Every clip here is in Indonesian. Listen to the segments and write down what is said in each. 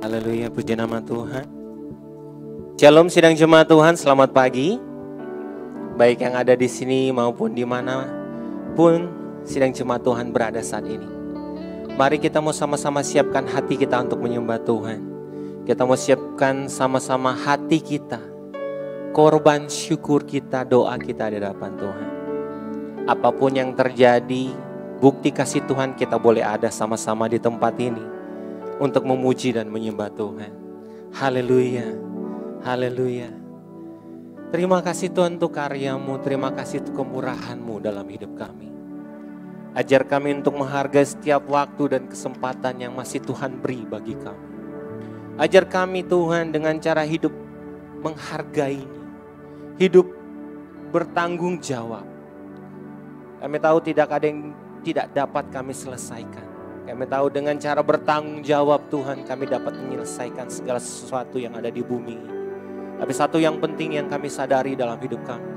Haleluya, puji nama Tuhan. Shalom sidang jemaat Tuhan, selamat pagi. Baik yang ada di sini maupun di mana pun sidang jemaat Tuhan berada saat ini. Mari kita mau sama-sama siapkan hati kita untuk menyembah Tuhan. Kita mau siapkan sama-sama hati kita, korban syukur kita, doa kita di hadapan Tuhan. Apapun yang terjadi, bukti kasih Tuhan kita boleh ada sama-sama di tempat ini untuk memuji dan menyembah Tuhan. Haleluya, haleluya. Terima kasih Tuhan untuk karya-Mu, terima kasih untuk kemurahan-Mu dalam hidup kami. Ajar kami untuk menghargai setiap waktu dan kesempatan yang masih Tuhan beri bagi kami. Ajar kami Tuhan dengan cara hidup menghargainya, hidup bertanggung jawab. Kami tahu tidak ada yang tidak dapat kami selesaikan. Kami tahu dengan cara bertanggung jawab Tuhan kami dapat menyelesaikan segala sesuatu yang ada di bumi. Tapi satu yang penting yang kami sadari dalam hidup kami.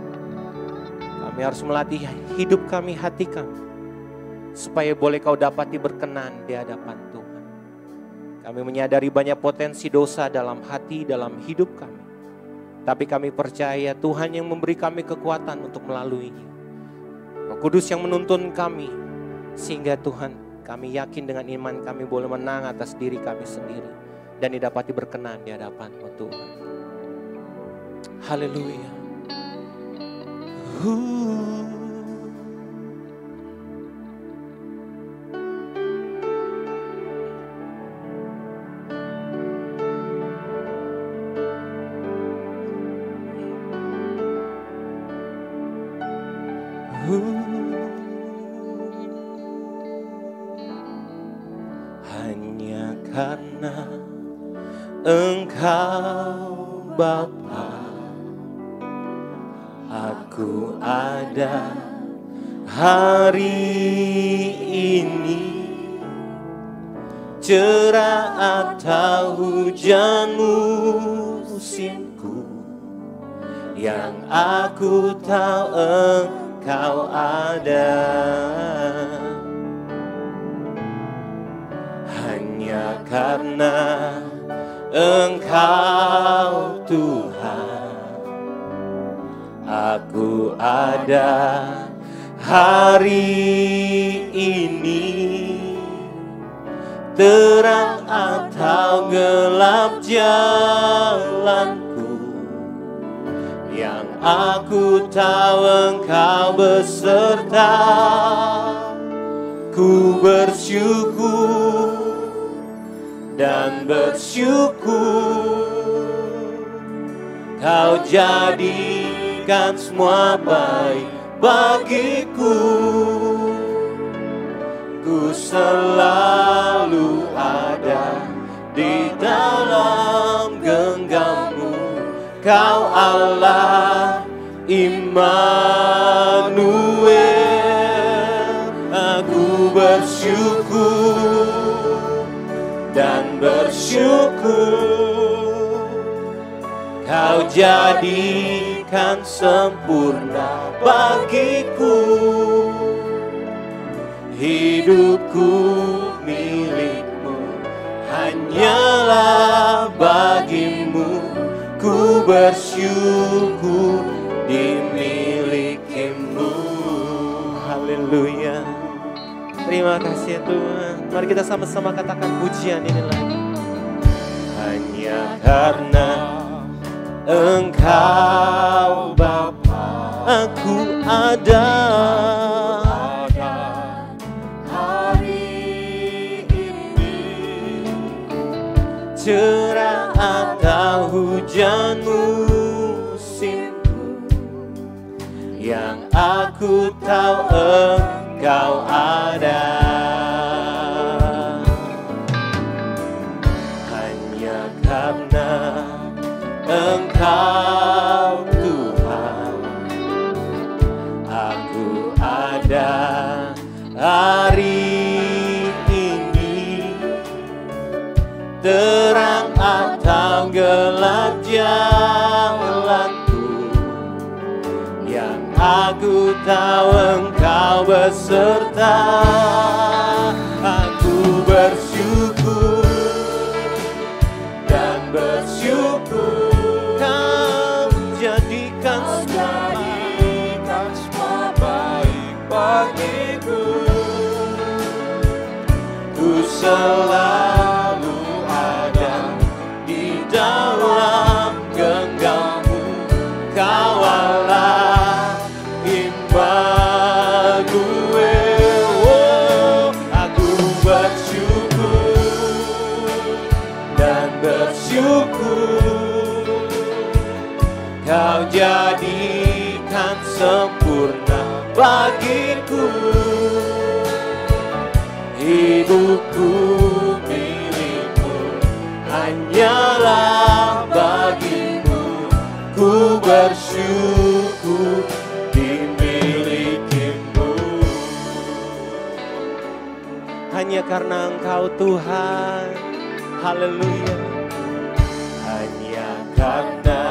Kami harus melatih hidup kami, hati kami. Supaya boleh Kau dapati berkenan di hadapan Tuhan. Kami menyadari banyak potensi dosa dalam hati, dalam hidup kami. Tapi kami percaya Tuhan yang memberi kami kekuatan untuk melaluinya. Roh Kudus yang menuntun kami. Sehingga Tuhan, kami yakin dengan iman kami boleh menang atas diri kami sendiri. Dan didapati berkenan di hadapan-Mu Tuhan. Haleluya. Hanya karena Engkau Bapa, aku ada hari ini. Cerah atau hujan musimku, yang aku tahu Engkau ada. Hanya karena Engkau Tuhan, aku ada hari ini. Terang atau gelap jalanku, yang aku tahu Engkau beserta. Ku bersyukur dan bersyukur, Kau jadikan semua baik bagiku. Ku selalu ada di dalam genggammu, Kau Allah Immanuel. Aku bersyukur dan bersyukur, Kau jadikan sempurna bagiku. Hidupku milik-Mu, hanyalah bagi-Mu. Ku bersyukur dimiliki-Mu. Haleluya. Terima kasih Tuhan. Mari kita sama-sama katakan pujian ini lagi. Hanya karena Engkau Bapa, aku ada hari ini. Cerah atau hujan musimku, yang aku tahu Engkau ada. Hanya karena Engkau Tuhan, aku ada hari ini. Terang atau gelap jalanku, yang aku tahu Engkau beserta. Aku bersyukur bersyukur. Kau jadikan semua baik bagiku. Ku selalu ada di dalam genggammu. Kawalah imbal gue. Oh, aku bersyukur dan bersyukur. Kau jadikan sempurna bagiku. Hidupku milikmu, hanyalah bagimu. Ku bersyukur dimilikimu. Hanya karena Engkau Tuhan. Haleluya. Hanya karena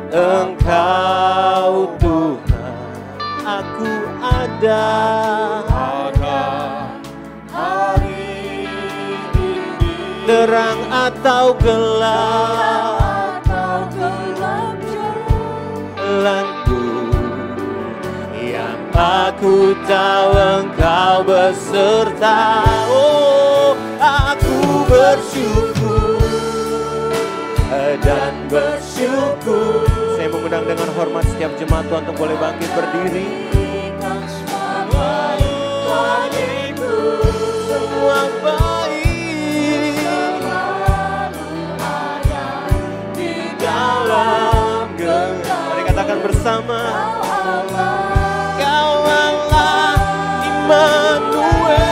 Engkau Tuhan, aku ada hari ini. Terang atau gelap, jalanku, yang aku tahu Engkau beserta. Oh, aku bersyukur dan bersyukur. Saya mengundang dengan hormat setiap jemaat Tuhan untuk boleh bangkit berdiri. Semua baik di dalam genggaman. Mari katakan bersama. Kau Allah Immanuel.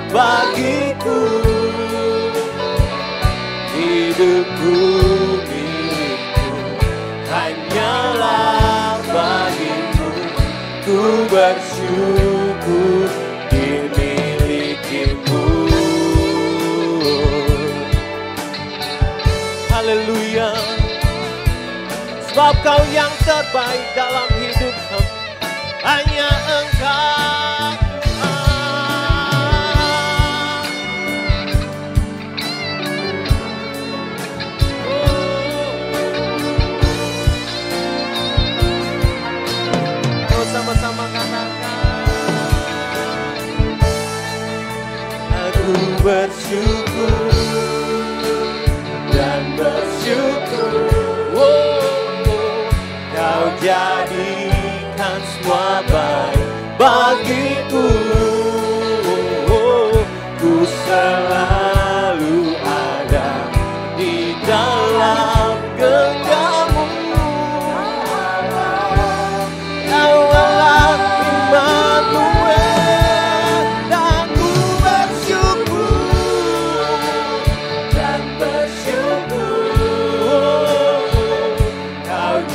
Bagiku, hidupku milikmu, hanyalah bagimu. Ku bersyukur dimilikimu. Haleluya. Sebab Kau yang terbaik dalam hidup kami. Hanya Engkau. Sama-sama katakan. Aku bersyukur dan bersyukur. Kau jadikan semua baik bagiku. Ku selalu ada di dalam genggammu.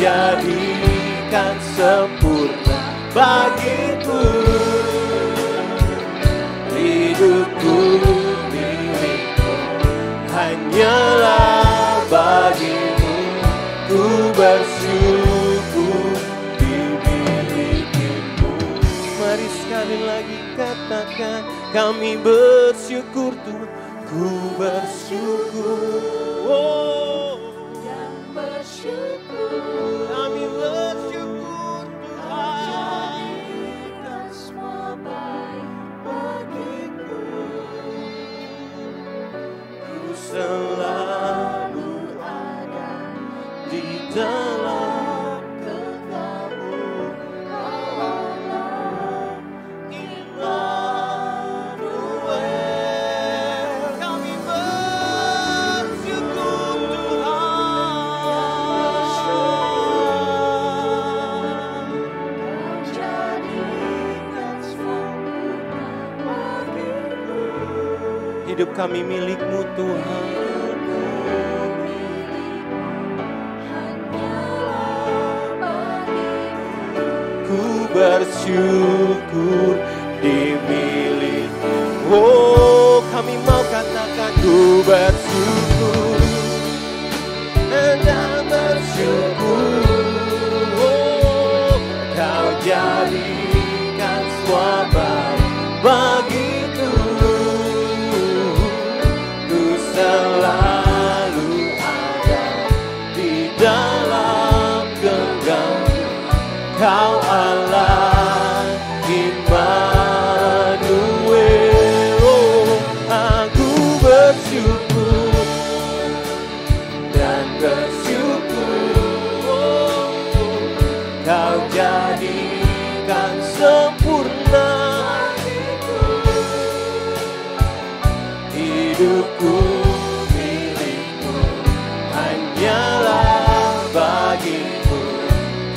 Jadikan sempurna bagiku. Hidupku milikmu, hanyalah bagimu. Ku bersyukur dimilikimu. Mari sekali lagi katakan, kami bersyukur Tuhan. Ku bersyukur. Oh, yang bersyukur. Kami bersyukur Tuhan. Jadikan semua baik bagiku. Ku selalu ada di dalam genggammu. Kawalah Immanuel. Kami bersyukur Tuhan. Jadikan sempurna bagimu. Hidup kami milik-Mu Tuhan. Ku bersyukur dimiliki. Oh, kami mau katakan ku bersyukur dan bersyukur. dalam genggam Kau Allah Immanuel. Oh, aku bersyukur dan bersyukur, oh, Kau jadikan sempurna hidupku. Milikmu hanyalah bagimu,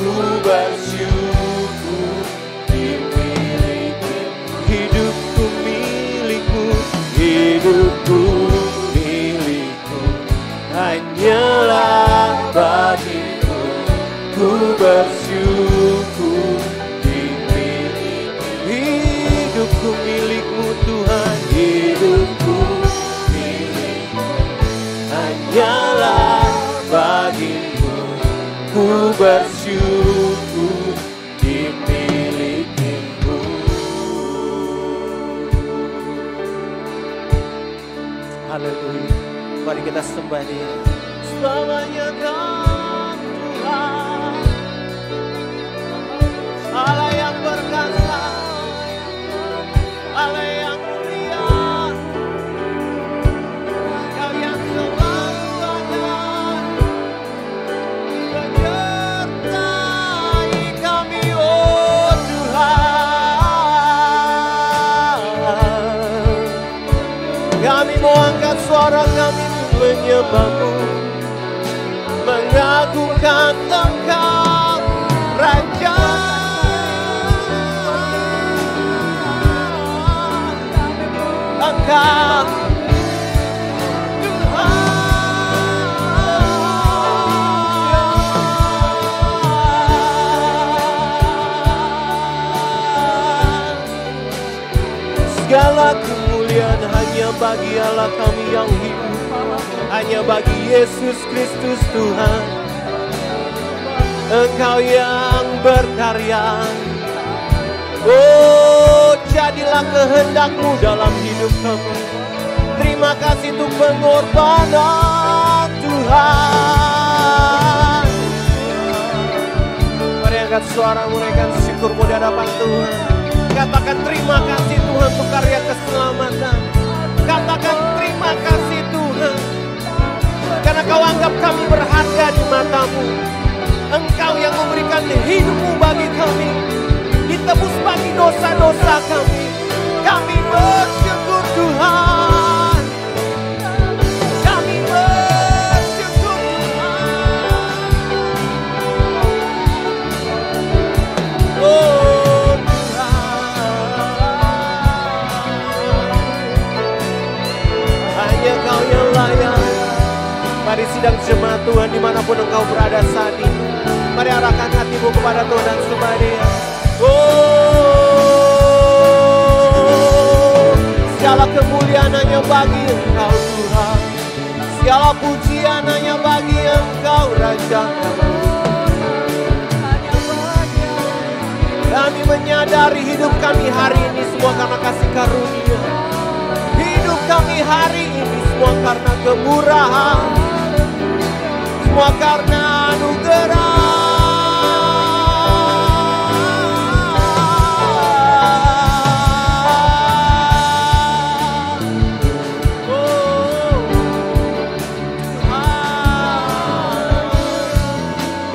ku bersyukur dimiliki. Hidupku milikmu, hidupku milikmu hanyalah bagimu, ku bersyukur dimiliki. Hidupku milikmu Tuhan, hidupku milikmu hanyalah bagimu, ku bersyukur dimilikimu. Haleluya. Mari kita sembah Dia. Selamanya Kau Tuhan, Allah yang berkasa, Allah yang mulia, Kau yang selalu ada menyertai kami, oh Tuhan. Kami mau angkat suara kami menyembah-Mu, mengagungkan Engkau Raja. Engkau segala kemuliaan hanya bagi Allah kami yang hidup, hanya bagi Yesus Kristus Tuhan. Engkau yang berkarya, oh jadilah kehendak-Mu dalam hidup kami. Terima kasih untuk pengorbanan Tuhan. Mari angkat suara, menaikkan syukur-Mu di hadapan Tuhan. Katakan terima kasih Tuhan untuk karya keselamatan. Katakan terima kasih Tuhan, karena Kau anggap kami berharga di mata-Mu. Engkau yang memberikan hidup-Mu bagi kami, ditebus bagi dosa-dosa kami. Kami bersyukur Tuhan, kami bersyukur Tuhan. Oh Tuhan, hanya Kau yang layak. Mari sidang jemaat Tuhan dimanapun engkau berada saat ini, mari arahkan hatimu kepada Tuhan dan sembah Dia. Oh, segala kemuliaan hanya bagi Engkau Tuhan, segala pujian hanya bagi Engkau Raja kami. Kami menyadari hidup kami hari ini semua karena kasih karunia. Hidup kami hari ini semua karena kemurahan, semua karena anugerah.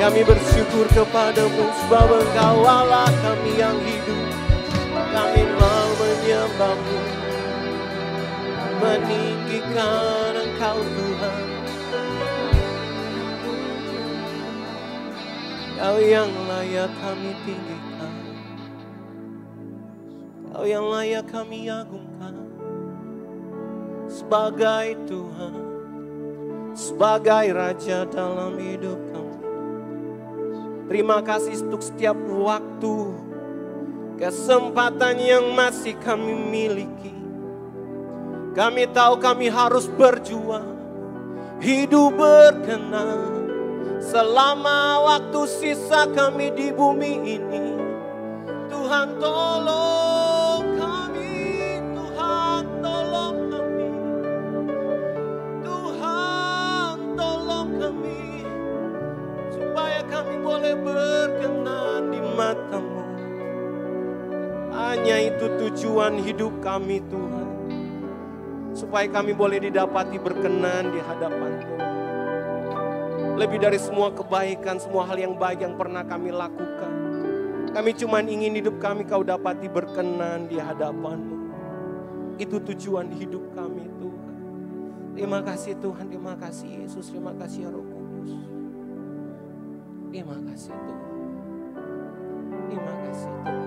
Kami bersyukur kepada-Mu sebab Engkau Allah kami yang hidup. Kami mau menyembah-Mu, meninggikan Engkau Tuhan. Kau yang layak kami tinggikan, Kau yang layak kami agungkan sebagai Tuhan, sebagai Raja dalam hidup kami. Terima kasih untuk setiap waktu, kesempatan yang masih kami miliki. Kami tahu kami harus berjuang, hidup berkenan selama waktu sisa kami di bumi ini. Tuhan tolong kami, Tuhan tolong kami, Tuhan tolong kami. boleh berkenan di mata-Mu. Hanya itu tujuan hidup kami Tuhan. Supaya kami boleh didapati berkenan di hadapan Tuhan. Lebih dari semua kebaikan, semua hal yang baik yang pernah kami lakukan. Kami cuma ingin hidup kami Kau dapati berkenan di hadapan-Mu. Itu tujuan hidup kami Tuhan. Terima kasih Tuhan, terima kasih Yesus, terima kasih ya Roh Kudus. Terima kasih Tuhan. Terima kasih Tuhan.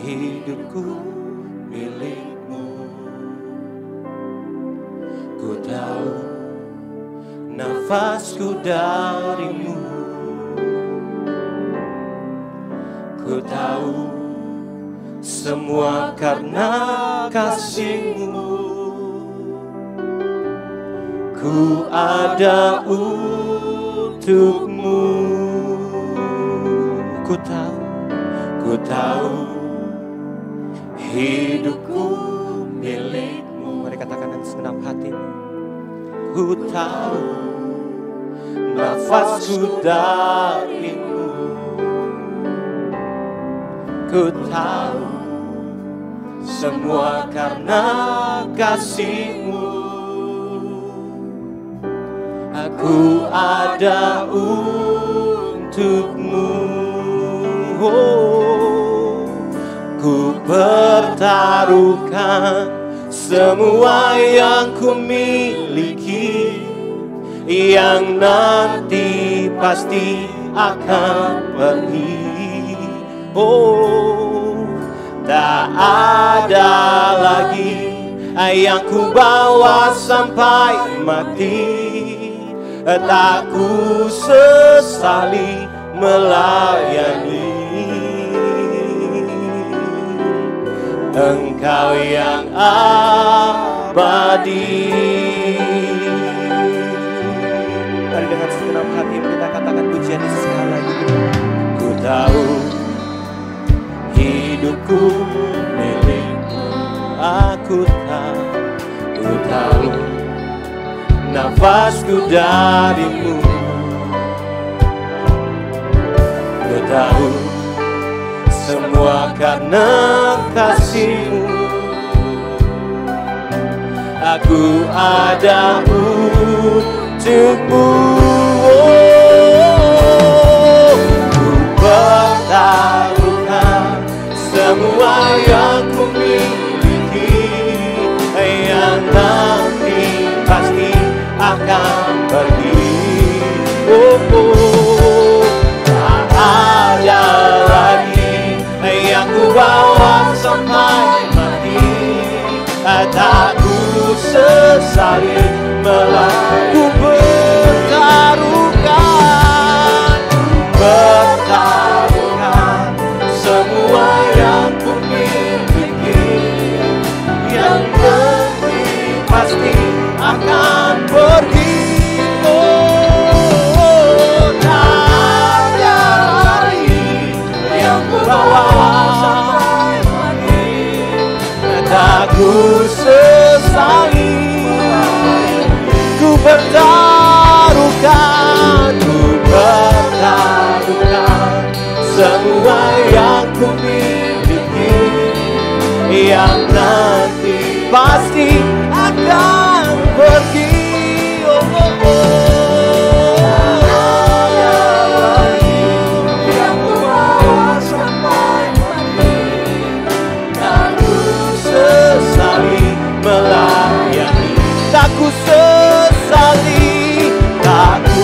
Hidupku milik-Mu. Ku tahu nafasku dari-Mu. Ku tahu semua karena kasih-Mu. Ku ada untuk-Mu. Ku tahu hidupku milik-Mu. Mari katakan dengan segenap hatimu. Ku tahu nafasku dari-Mu. Ku tahu semua karena kasih-Mu. Aku ada untuk-Mu. Oh, ku pertaruhkan semua yang ku miliki, yang nanti pasti akan pergi. Oh, tak ada lagi yang ku bawa sampai mati. Tak ku sesali melayani Engkau yang abadi. Mari dengan segenap hati kita katakan pujian Yesus sekali lagi. Ku tahu hidupku milik-Mu. Aku tahu nafasku dari-Mu. Ku tahu semua karena kasih-Mu. Aku ada untuk-Mu. Oh, ku pertaruhkan semua yang ku miliki, yang nanti pasti akan pergi. Oh, oh, tak ada lagi yang ku bawa sampai mati. Tak ku sesali melayani. Ku pertaruhkan semua yang ku miliki, yang nanti pasti akan pergi. Oh, tak ada lagi yang ku bawa sampai mati. Tak ku sesali. Ku pertaruhkan semua yang ku miliki, yang nanti pasti akan pergi. Oh, oh, oh. Yang ku bawa sampai mati. Tak ku sesali melayani. Tak ku sesali, tak ku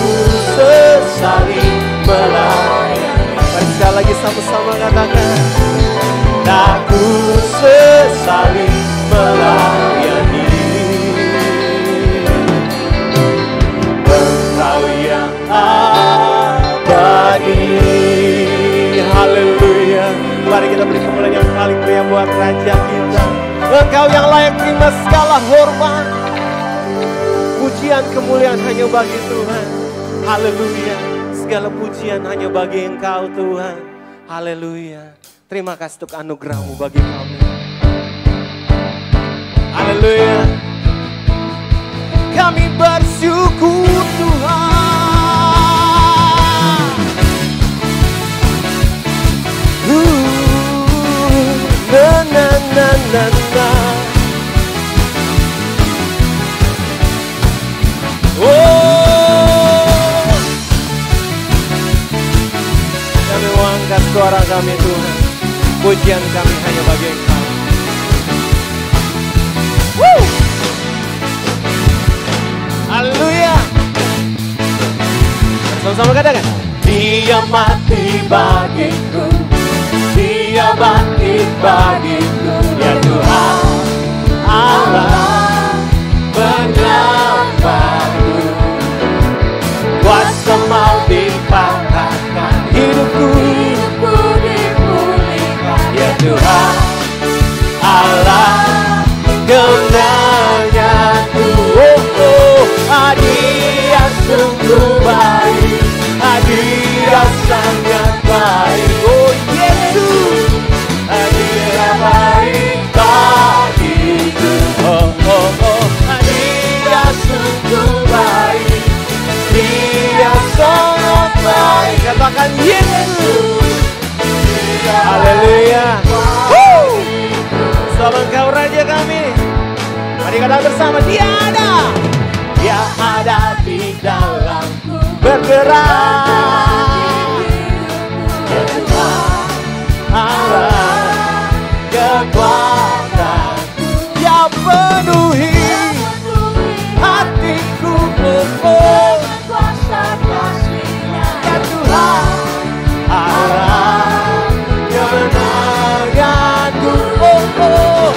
sesali melayani. Mari sekali lagi sama-sama katakan. Tak ku sesali melayani Engkau yang abadi. Haleluya. Mari kita beri kemuliaan yang paling mulia buat Raja kita. Engkau yang layak terima segala hormat. Pujian kemuliaan hanya bagi Tuhan. Haleluya. Segala pujian hanya bagi Engkau Tuhan. Haleluya. Terima kasih untuk anugerah-Mu bagi kami. Haleluya. Kami bersyukur Tuhan. Na na na na na. Oh, kami mengangkat suara kami Tuhan. Pujian kami hanya bagi Engkau. Woo! Haleluya. Sama-sama katakan. Dia mati bagiku, Dia bangkit bagiku, ya Tuhan Allah penyelamatku. Kuasa maut dipatahkan, hidupku dipulihkan, ya Tuhan Allah kemenanganku. Oh, Dia sungguh baik, Dia sangat baik. Oh Yesus, Dia baik bagiku. Oh, Dia sungguh baik, Dia sangat baik. Katakan Yesus. Haleluya. Selamat Engkau Raja kami. Mari kata bersama, Dia ada. Dia ada di dalamku, Bergerak. ya Tuhan Allah kekuatan. Dia penuhi hatiku. Oh, Kuasa kasih-Nya, ya Tuhan Allah kemenanganku. Oh,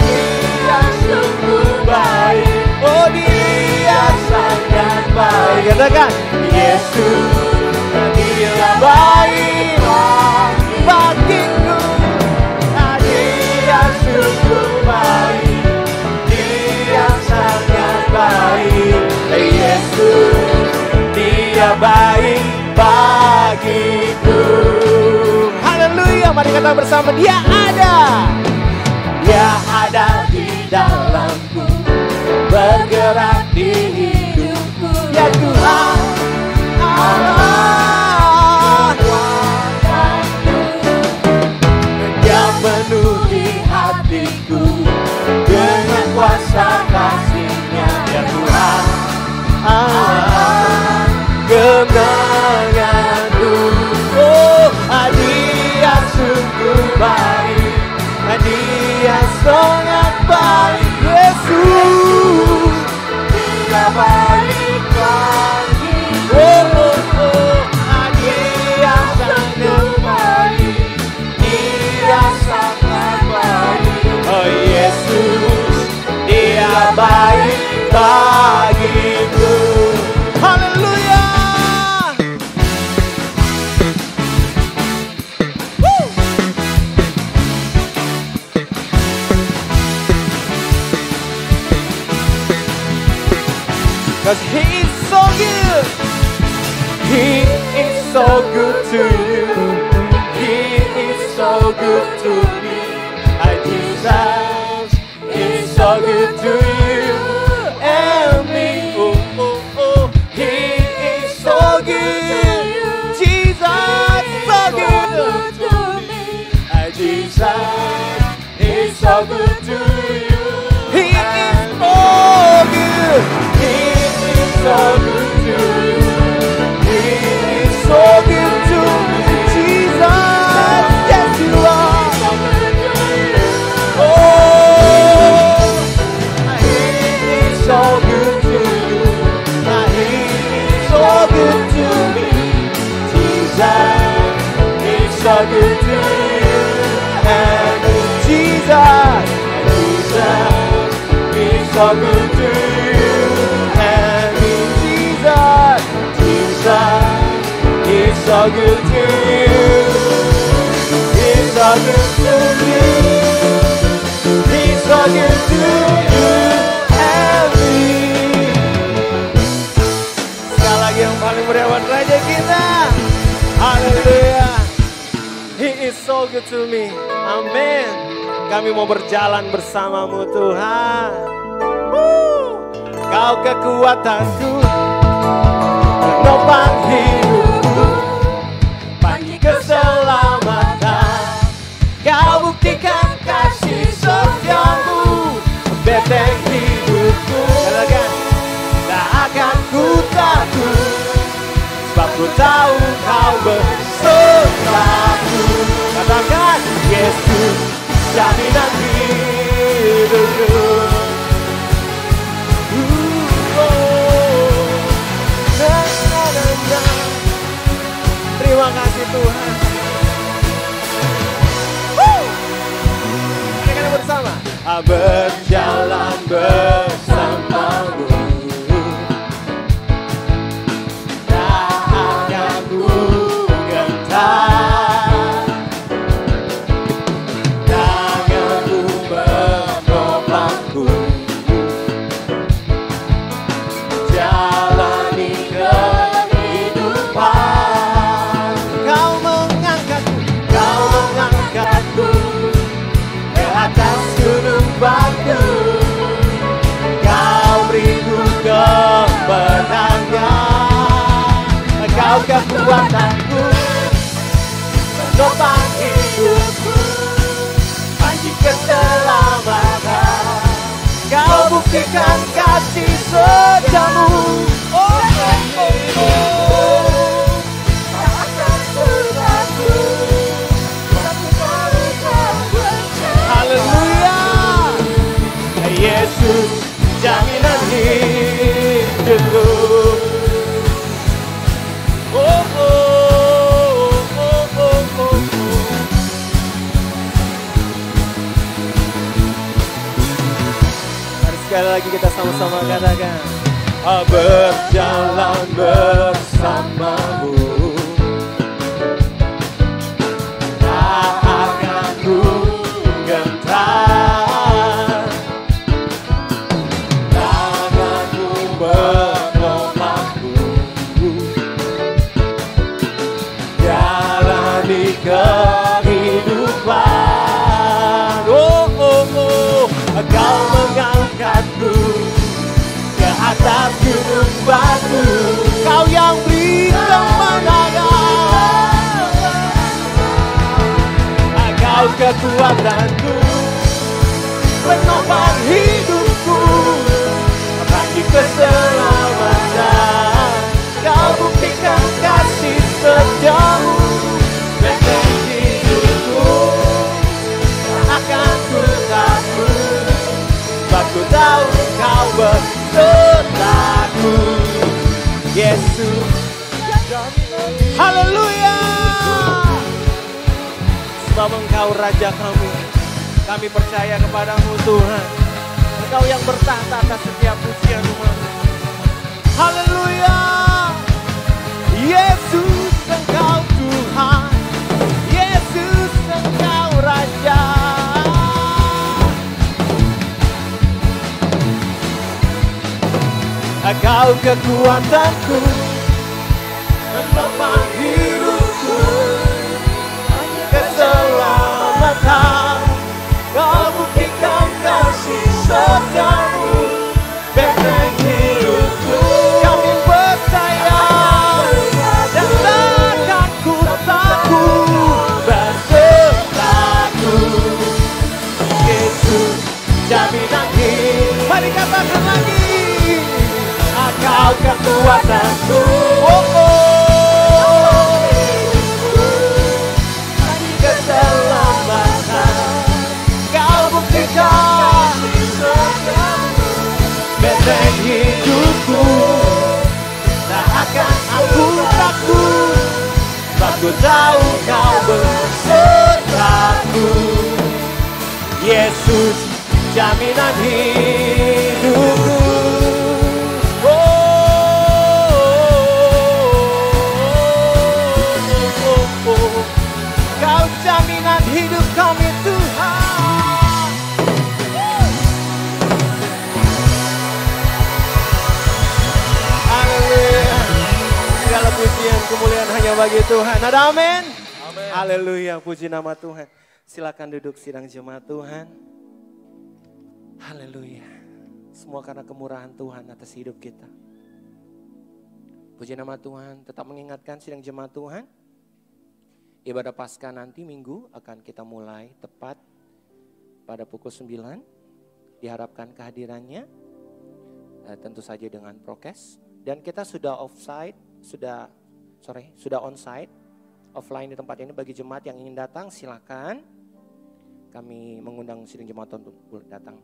Dia sungguh baik, oh Dia sangat baik. katakan Yesus, Dia baik bagiku, bagiku. Dia sungguh baik, Dia sangat baik. Yesus, Dia baik bagiku. Haleluya, mari kata bersama, Dia ada. Dia ada di dalamku, bergerak di hidupku, Ya Tuhan Allah, Dia penuhi hatiku dengan kuasa kasih-Nya, ya Tuhan Allah kemenanganku. Oh, Dia sungguh baik, Dia sangat baik. Yesus. Dia baik bagiku. Dia sangat baik, Dia sangat baik. Oh Yesus, Dia baik bagiku. Haleluya. Cause He is so good. He is so good to you. He is so good to me. Jesus is so good to you and me. Oh, oh, oh. He is so good. Jesus so good. Jesus is so good to you. He is so good. He is so good to you. He is So good to me. Jesus, yes you are. Oh, He is so good to you. He is so good to me. Jesus is so good to you. And Jesus. Jesus is so good to you. And Jesus. Jesus is so good to you. He's so good to you. He's so good to you and me. Sekali lagi yang paling meriah buat Raja kita. Haleluya. He is so good to me. Amin. Kami mau berjalan bersamamu Tuhan. Kau kekuatanku, penopang hidupku, pagi keselamatan. Kau buktikan kasih setiamu, benteng hidupku. Tak akan ku takut, sebab ku tahu kau besertaku. Katakan, Yesus, jaminan hidupku. Terima kasih Tuhan. Mari kita bersama. Berjalan bersamamu, tak akan ku gentar. Tanganmu menopangku, jalani kehidupan. Kau mengangkatku ke atas gunung batu. Kau beriku kemenangan. Kau kekuatanku, penopang hidupku, panji keselamatan. Kau buktikan kasih setiamu. Haleluya. Yesus, jaminan hidupku. Mari sekali lagi kita sama-sama katakan. Berjalan bersamamu, tak akan ku gentar. Tanganmu menopangku, jalani kehidupan. Kau mengangkatku ke atas gunung batu. Kau yang beri kemenangan. Kau kekuatanku, penopang hidupku, bagi keselamatan. Kau buktikan kasih setiamu, benteng hidupku. Tak akan ku takut, sebab ku tahu kau besertaku. Yesus, haleluya. Sebab Engkau Raja kami, kami percaya kepadamu Tuhan. Engkau yang bertahta atas setiap pujian umat. Haleluya. Yesus, Engkau Tuhan. Yesus, Engkau Raja. Engkau kekuatanku, penopang hidupku, keselamatan. Kau buktikan kasih setiamu, benteng hidupku. Kami percaya dan takkan ku takut, besertaku. Yesus, jaminan hidup. Mari katakan lagi. Kau kekuatanku, keselamatan. Kau buktikan benteng hidupku. Tak akan aku takut, sebab ku tahu kau besertaku. Yesus, jaminan hidupku. Kau jaminan hidup kami Tuhan. Pujian kemuliaan hanya bagi Tuhan. Ada amin? Haleluya, puji nama Tuhan. Silakan duduk sidang jemaat Tuhan. Haleluya. Semua karena kemurahan Tuhan atas hidup kita. Puji nama Tuhan. Tetap mengingatkan sidang jemaat Tuhan. Ibadah Paskah nanti Minggu akan kita mulai tepat pada pukul 9. Diharapkan kehadirannya. Tentu saja dengan prokes. Dan kita sudah sudah onsite, offline di tempat ini bagi jemaat yang ingin datang silakan. Kami mengundang sidang jemaat untuk datang.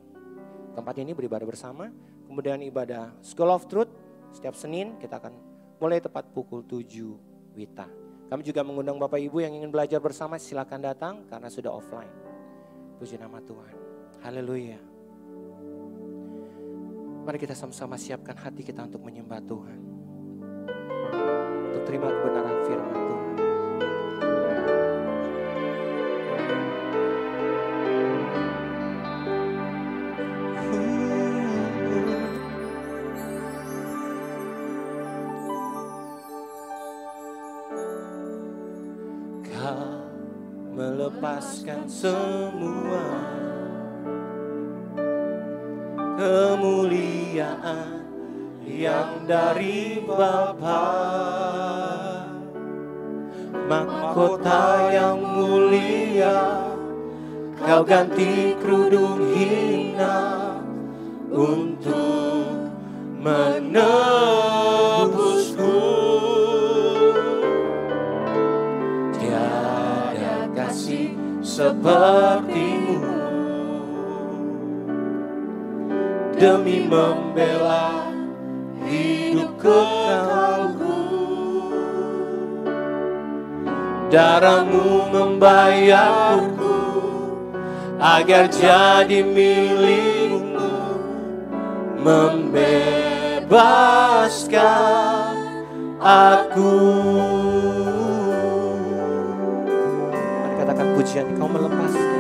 Tempat ini beribadah bersama. Kemudian ibadah School of Truth setiap Senin kita akan mulai tepat pukul 7 WITA. Kami juga mengundang Bapak Ibu yang ingin belajar bersama silakan datang karena sudah offline. Puji nama Tuhan. Haleluya. Mari kita sama-sama siapkan hati kita untuk menyembah Tuhan. Untuk terima kebenaran firman Tuhan. Kau melepaskan semua kemuliaan yang dari Bapa, mahkota yang mulia, kau ganti kerudung hina untuk menebusku. Tiada kasih sepertimu, demi membela hidup kekalku. Darahmu membayarku agar jadi milikmu, membebaskan aku. Mari katakan pujian, kau melepaskan.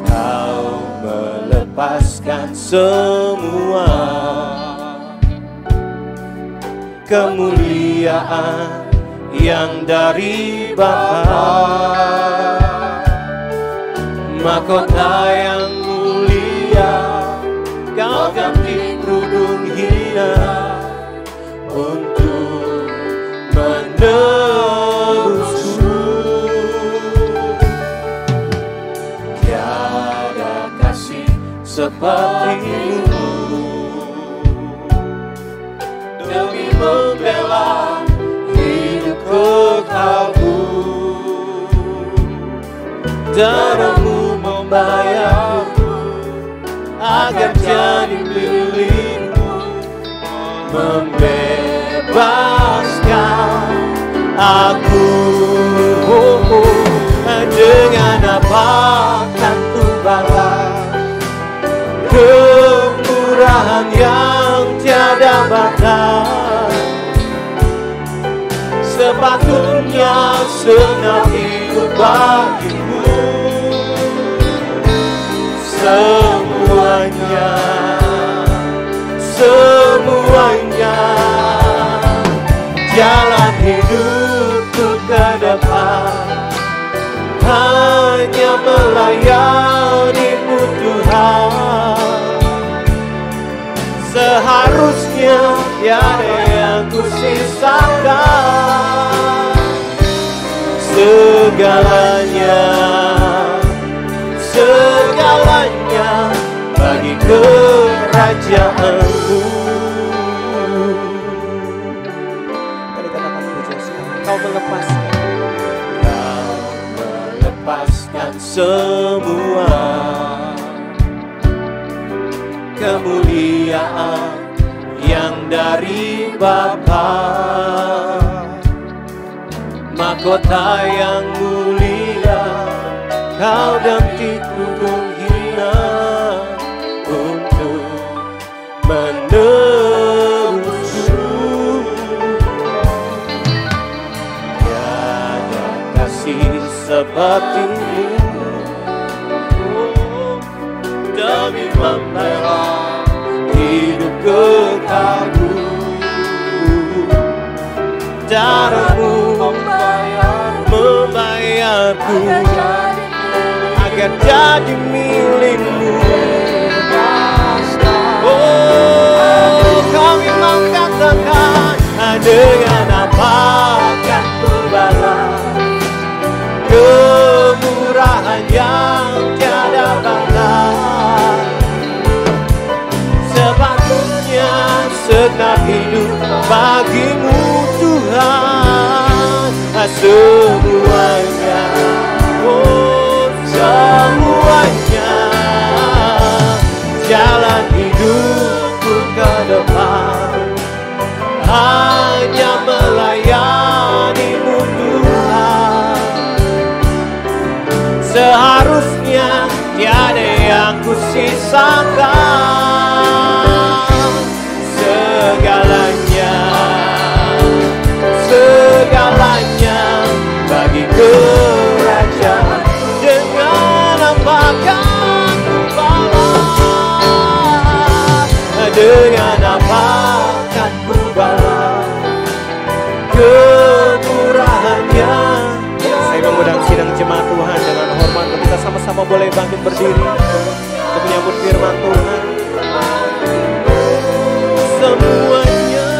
Kau melepaskan semua kemuliaan yang dari Bapa, mahkota yang mulia, kau ganti kerudung hina untuk menebusku. Tiada kasih sepertimu, demi membela hidup kekalku. Darahmu membayarku agar jadi milikmu, membebaskan aku. Dengan apa kan ku balas kemurahan yang tiada batas? Sepatutnya senang hidup bagimu. Semuanya, semuanya, jalan hidupku ke depan hanya melayanimu Tuhan. Seharusnya tiada yang kusisakan, segalanya, segalanya bagi kerajaanmu. Mari katakan pujian sekali. Kau melepaskan, kau melepaskan semua kemuliaan yang dari Bapa, mahkota yang mulia, kau ganti kerudung hina untuk menebusku. Tiada kasih sepertimu, demi membela hidup kekalku. milikku, agar jadi milikmu. Oh, kami mau katakan, dengan apa akan ku balas kemurahan yang tiada batas. Sepatutnya segenap hidup bagimu Tuhan, semuanya, oh semuanya, jalan hidupku ke depan hanya melayanimu Tuhan. Seharusnya tiada yang kusisakan, segalanya, segalanya bagi kerajaan. Dengan apakah ku balas, dengan apa akan ku balas kemurahannya. Saya mengundang sidang jemaat Tuhan dengan hormat, kita sama-sama boleh bangkit berdiri untuk menyambut firman Tuhan. Semuanya,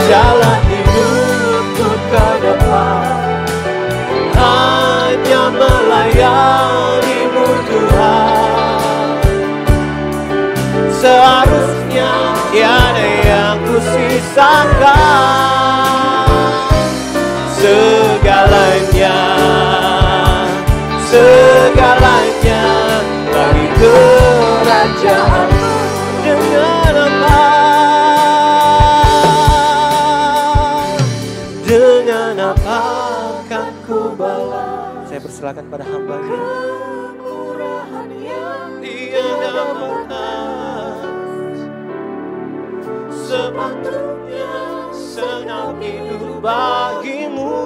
jalan hidupku ke depan hanya melayanimu Tuhan. Seharusnya tiada yang kusisakan, segalanya, segalanya bagi kerajaan. Dengan apa, dengan apa akan ku balas? Saya persilakan pada hamba ini. Kemurahan yang tiada batas, sepatutnya senang hidup bagimu.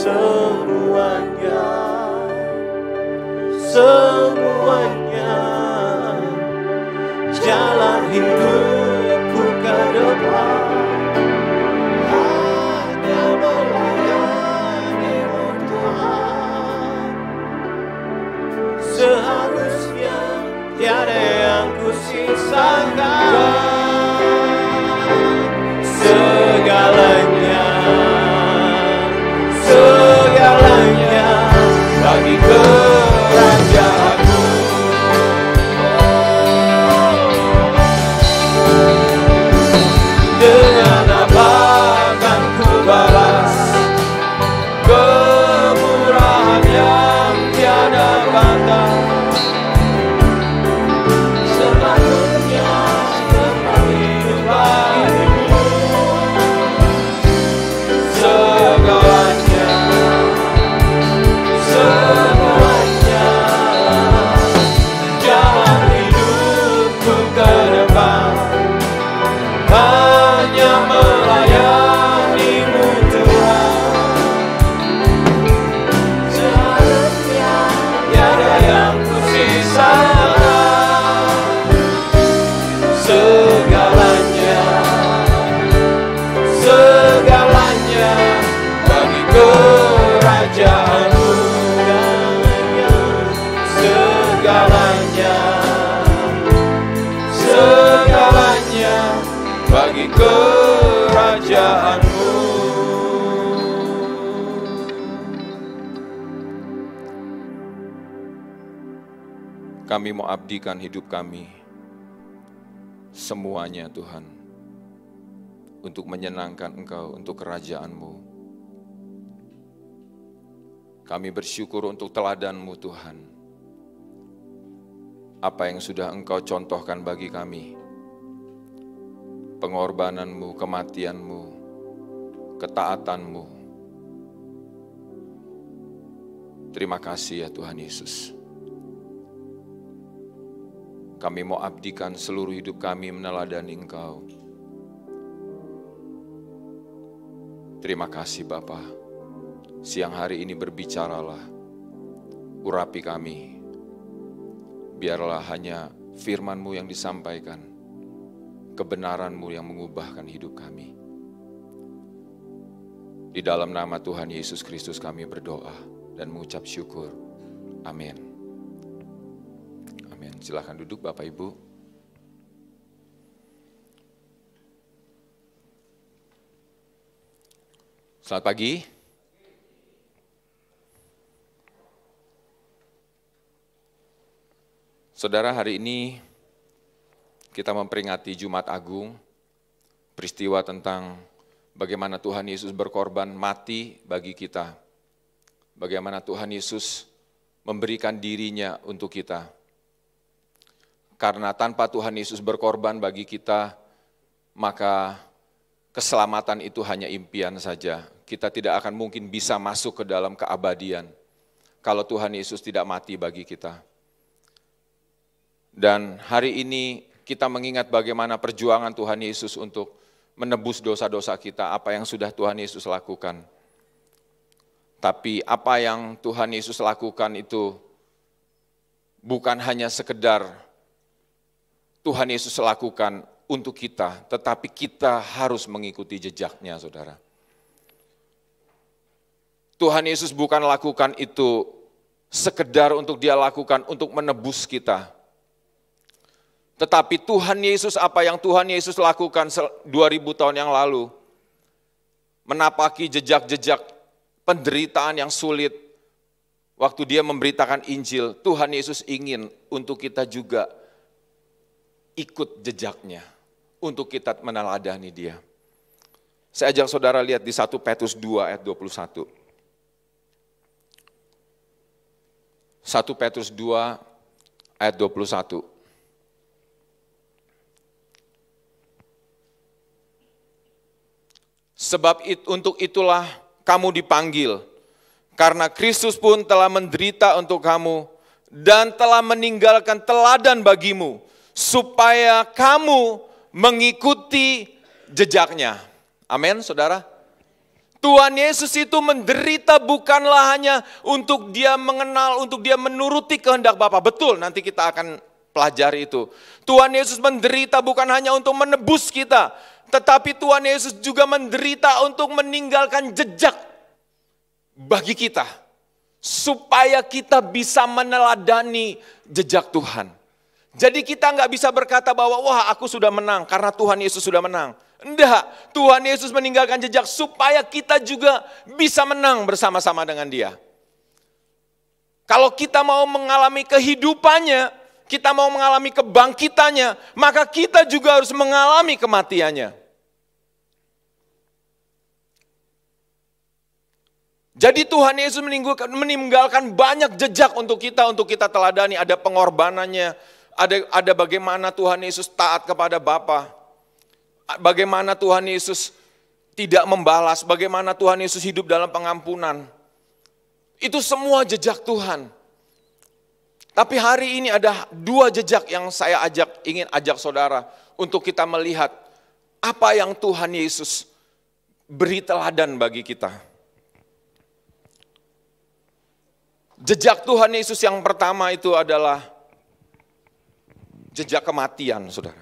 Semuanya, semuanya, jalan hidupku ke depan hanya melayanimu Tuhan. Seharusnya tiada yang kusisakan, segalanya, segalanya bagi kerajaanmu. Dengan apa akan ku balas kemurahan yang tiada batas? Sepatutnya tetap hidup bagimu. Segalanya, semuanya, jalan hidupku ke depan hanya melayanimu Tuhan. Seharusnya tiada yang kusisakan, segalanya, segalanya bagi kerajaanmu. Segalanya, segalanya bagi kerajaanmu. Kami mau abdikan hidup kami semuanya Tuhan, untuk menyenangkan Engkau, untuk kerajaan-Mu. Kami bersyukur untuk teladan-Mu Tuhan, apa yang sudah Engkau contohkan bagi kami, pengorbanan-Mu, kematian-Mu, ketaatan-Mu. Terima kasih ya Tuhan Yesus. Kami mau abdikan seluruh hidup kami meneladani Engkau. Terima kasih Bapa. Siang hari ini berbicaralah, urapi kami. Biarlah hanya firman-Mu yang disampaikan, kebenaran-Mu yang mengubahkan hidup kami. Di dalam nama Tuhan Yesus Kristus kami berdoa dan mengucap syukur. Amin. Amin. Silakan duduk Bapak Ibu. Selamat pagi. Saudara, hari ini kita memperingati Jumat Agung, peristiwa tentang bagaimana Tuhan Yesus berkorban mati bagi kita. Bagaimana Tuhan Yesus memberikan dirinya untuk kita. Karena tanpa Tuhan Yesus berkorban bagi kita, maka keselamatan itu hanya impian saja. Kita tidak akan mungkin bisa masuk ke dalam keabadian kalau Tuhan Yesus tidak mati bagi kita. Dan hari ini kita mengingat bagaimana perjuangan Tuhan Yesus untuk menebus dosa-dosa kita, apa yang sudah Tuhan Yesus lakukan. Tapi apa yang Tuhan Yesus lakukan itu bukan hanya sekedar Tuhan Yesus lakukan untuk kita, tetapi kita harus mengikuti jejaknya, saudara. Tuhan Yesus bukan lakukan itu sekedar untuk Dia lakukan untuk menebus kita. Tetapi Tuhan Yesus, apa yang Tuhan Yesus lakukan 2000 tahun yang lalu, menapaki jejak-jejak penderitaan yang sulit, waktu Dia memberitakan Injil, Tuhan Yesus ingin untuk kita juga ikut jejaknya, untuk kita meneladani Dia. Saya ajak saudara lihat di 1 Petrus 2 ayat 21. 1 Petrus 2 ayat 21. Sebab untuk itulah kamu dipanggil, karena Kristus pun telah menderita untuk kamu dan telah meninggalkan teladan bagimu, supaya kamu mengikuti jejaknya. Amin, saudara. Tuhan Yesus itu menderita bukanlah hanya untuk Dia mengenal, untuk Dia menuruti kehendak Bapa. Betul, nanti kita akan pelajari itu. Tuhan Yesus menderita bukan hanya untuk menebus kita, tetapi Tuhan Yesus juga menderita untuk meninggalkan jejak bagi kita. Supaya kita bisa meneladani jejak Tuhan. Jadi kita nggak bisa berkata bahwa wah aku sudah menang karena Tuhan Yesus sudah menang. Enggak, Tuhan Yesus meninggalkan jejak supaya kita juga bisa menang bersama-sama dengan Dia. Kalau kita mau mengalami kehidupannya, kita mau mengalami kebangkitannya, maka kita juga harus mengalami kematiannya. Jadi Tuhan Yesus meninggalkan banyak jejak untuk kita teladani. Ada pengorbanannya, ada bagaimana Tuhan Yesus taat kepada Bapa, bagaimana Tuhan Yesus tidak membalas, bagaimana Tuhan Yesus hidup dalam pengampunan. Itu semua jejak Tuhan. Tapi hari ini ada 2 jejak yang saya ingin ajak saudara untuk kita melihat apa yang Tuhan Yesus beri teladan bagi kita. Jejak Tuhan Yesus yang pertama itu adalah jejak kematian, saudara.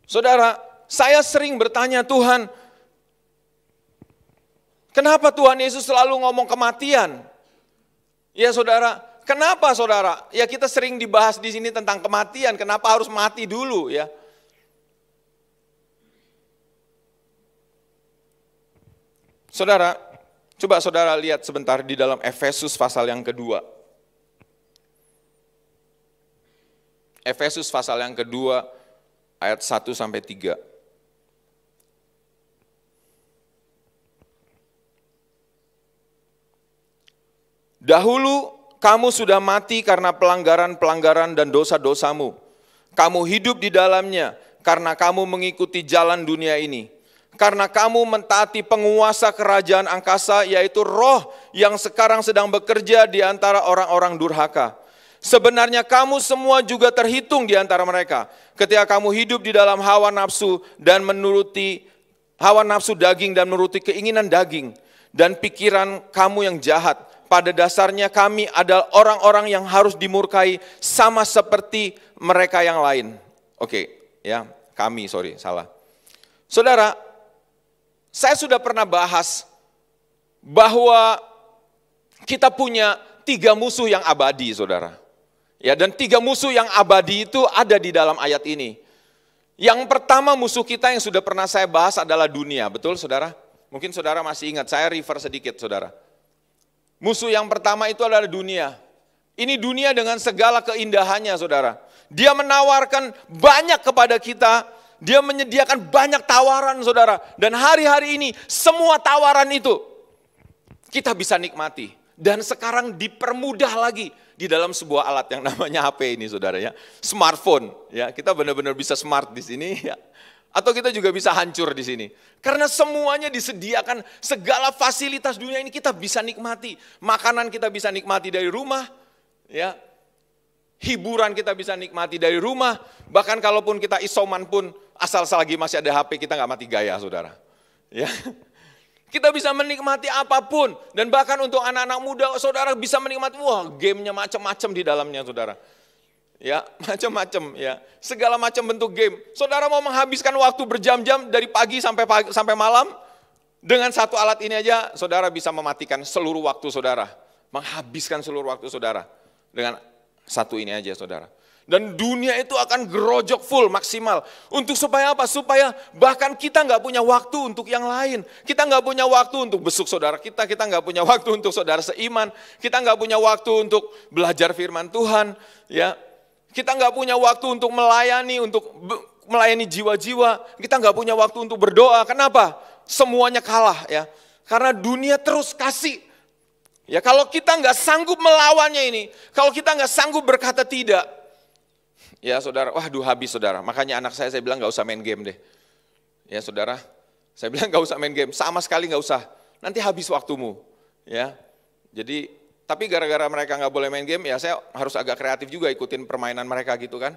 Saudara, saya sering bertanya, Tuhan, kenapa Tuhan Yesus selalu ngomong kematian? Ya saudara, kenapa saudara? Ya kita sering dibahas di sini tentang kematian, kenapa harus mati dulu ya? Saudara, coba saudara lihat sebentar di dalam Efesus pasal yang kedua. Efesus pasal yang kedua ayat 1-3. Dahulu kamu sudah mati karena pelanggaran-pelanggaran dan dosa-dosamu. Kamu hidup di dalamnya karena kamu mengikuti jalan dunia ini. Karena kamu mentaati penguasa kerajaan angkasa, yaitu roh yang sekarang sedang bekerja di antara orang-orang durhaka. Sebenarnya kamu semua juga terhitung di antara mereka. Ketika kamu hidup di dalam hawa nafsu dan menuruti hawa nafsu daging dan menuruti keinginan daging. Dan pikiran kamu yang jahat. pada dasarnya kami adalah orang-orang yang harus dimurkai sama seperti mereka yang lain. Oke, ya, kami, salah. Saudara, saya sudah pernah bahas bahwa kita punya 3 musuh yang abadi, saudara. Ya, dan 3 musuh yang abadi itu ada di dalam ayat ini. Yang pertama musuh kita yang sudah pernah saya bahas adalah dunia, betul saudara? Mungkin saudara masih ingat, saya refer sedikit saudara. Musuh yang pertama itu adalah dunia. Ini dunia dengan segala keindahannya saudara. Dia menawarkan banyak kepada kita, dia menyediakan banyak tawaran saudara. Dan hari-hari ini semua tawaran itu kita bisa nikmati. Dan sekarang dipermudah lagi di dalam sebuah alat yang namanya HP ini saudara ya. Smartphone ya, kita benar-benar bisa smart di sini ya. Atau kita juga bisa hancur di sini. Karena semuanya disediakan, segala fasilitas dunia ini kita bisa nikmati. Makanan kita bisa nikmati dari rumah ya. Hiburan kita bisa nikmati dari rumah. Bahkan kalaupun kita isoman pun asal selagi masih ada HP kita nggak mati gaya saudara. Ya. Kita bisa menikmati apapun. Dan bahkan untuk anak-anak muda, saudara bisa menikmati, wah gamenya macam-macam di dalamnya saudara. Ya, macam-macam ya. Segala macam bentuk game. Saudara mau menghabiskan waktu berjam-jam dari pagi sampai malam, dengan satu alat ini aja, saudara bisa mematikan seluruh waktu saudara. Menghabiskan seluruh waktu saudara. Dengan satu ini aja saudara. Dan dunia itu akan gerojok full maksimal. Untuk supaya apa? Supaya bahkan kita nggak punya waktu untuk yang lain. Kita nggak punya waktu untuk besuk saudara kita. Kita nggak punya waktu untuk saudara seiman. Kita nggak punya waktu untuk belajar firman Tuhan. Ya, kita nggak punya waktu untuk melayani jiwa-jiwa. Kita nggak punya waktu untuk berdoa. Kenapa? Semuanya kalah ya. Karena dunia terus kasih. Ya, kalau kita nggak sanggup melawannya ini, kalau kita nggak sanggup berkata tidak, ya saudara, waduh habis saudara. Makanya anak saya bilang nggak usah main game deh. Ya saudara, saya bilang nggak usah main game, sama sekali nggak usah. Nanti habis waktumu. Ya, jadi tapi gara-gara mereka nggak boleh main game, ya saya harus agak kreatif juga ikutin permainan mereka gitu kan.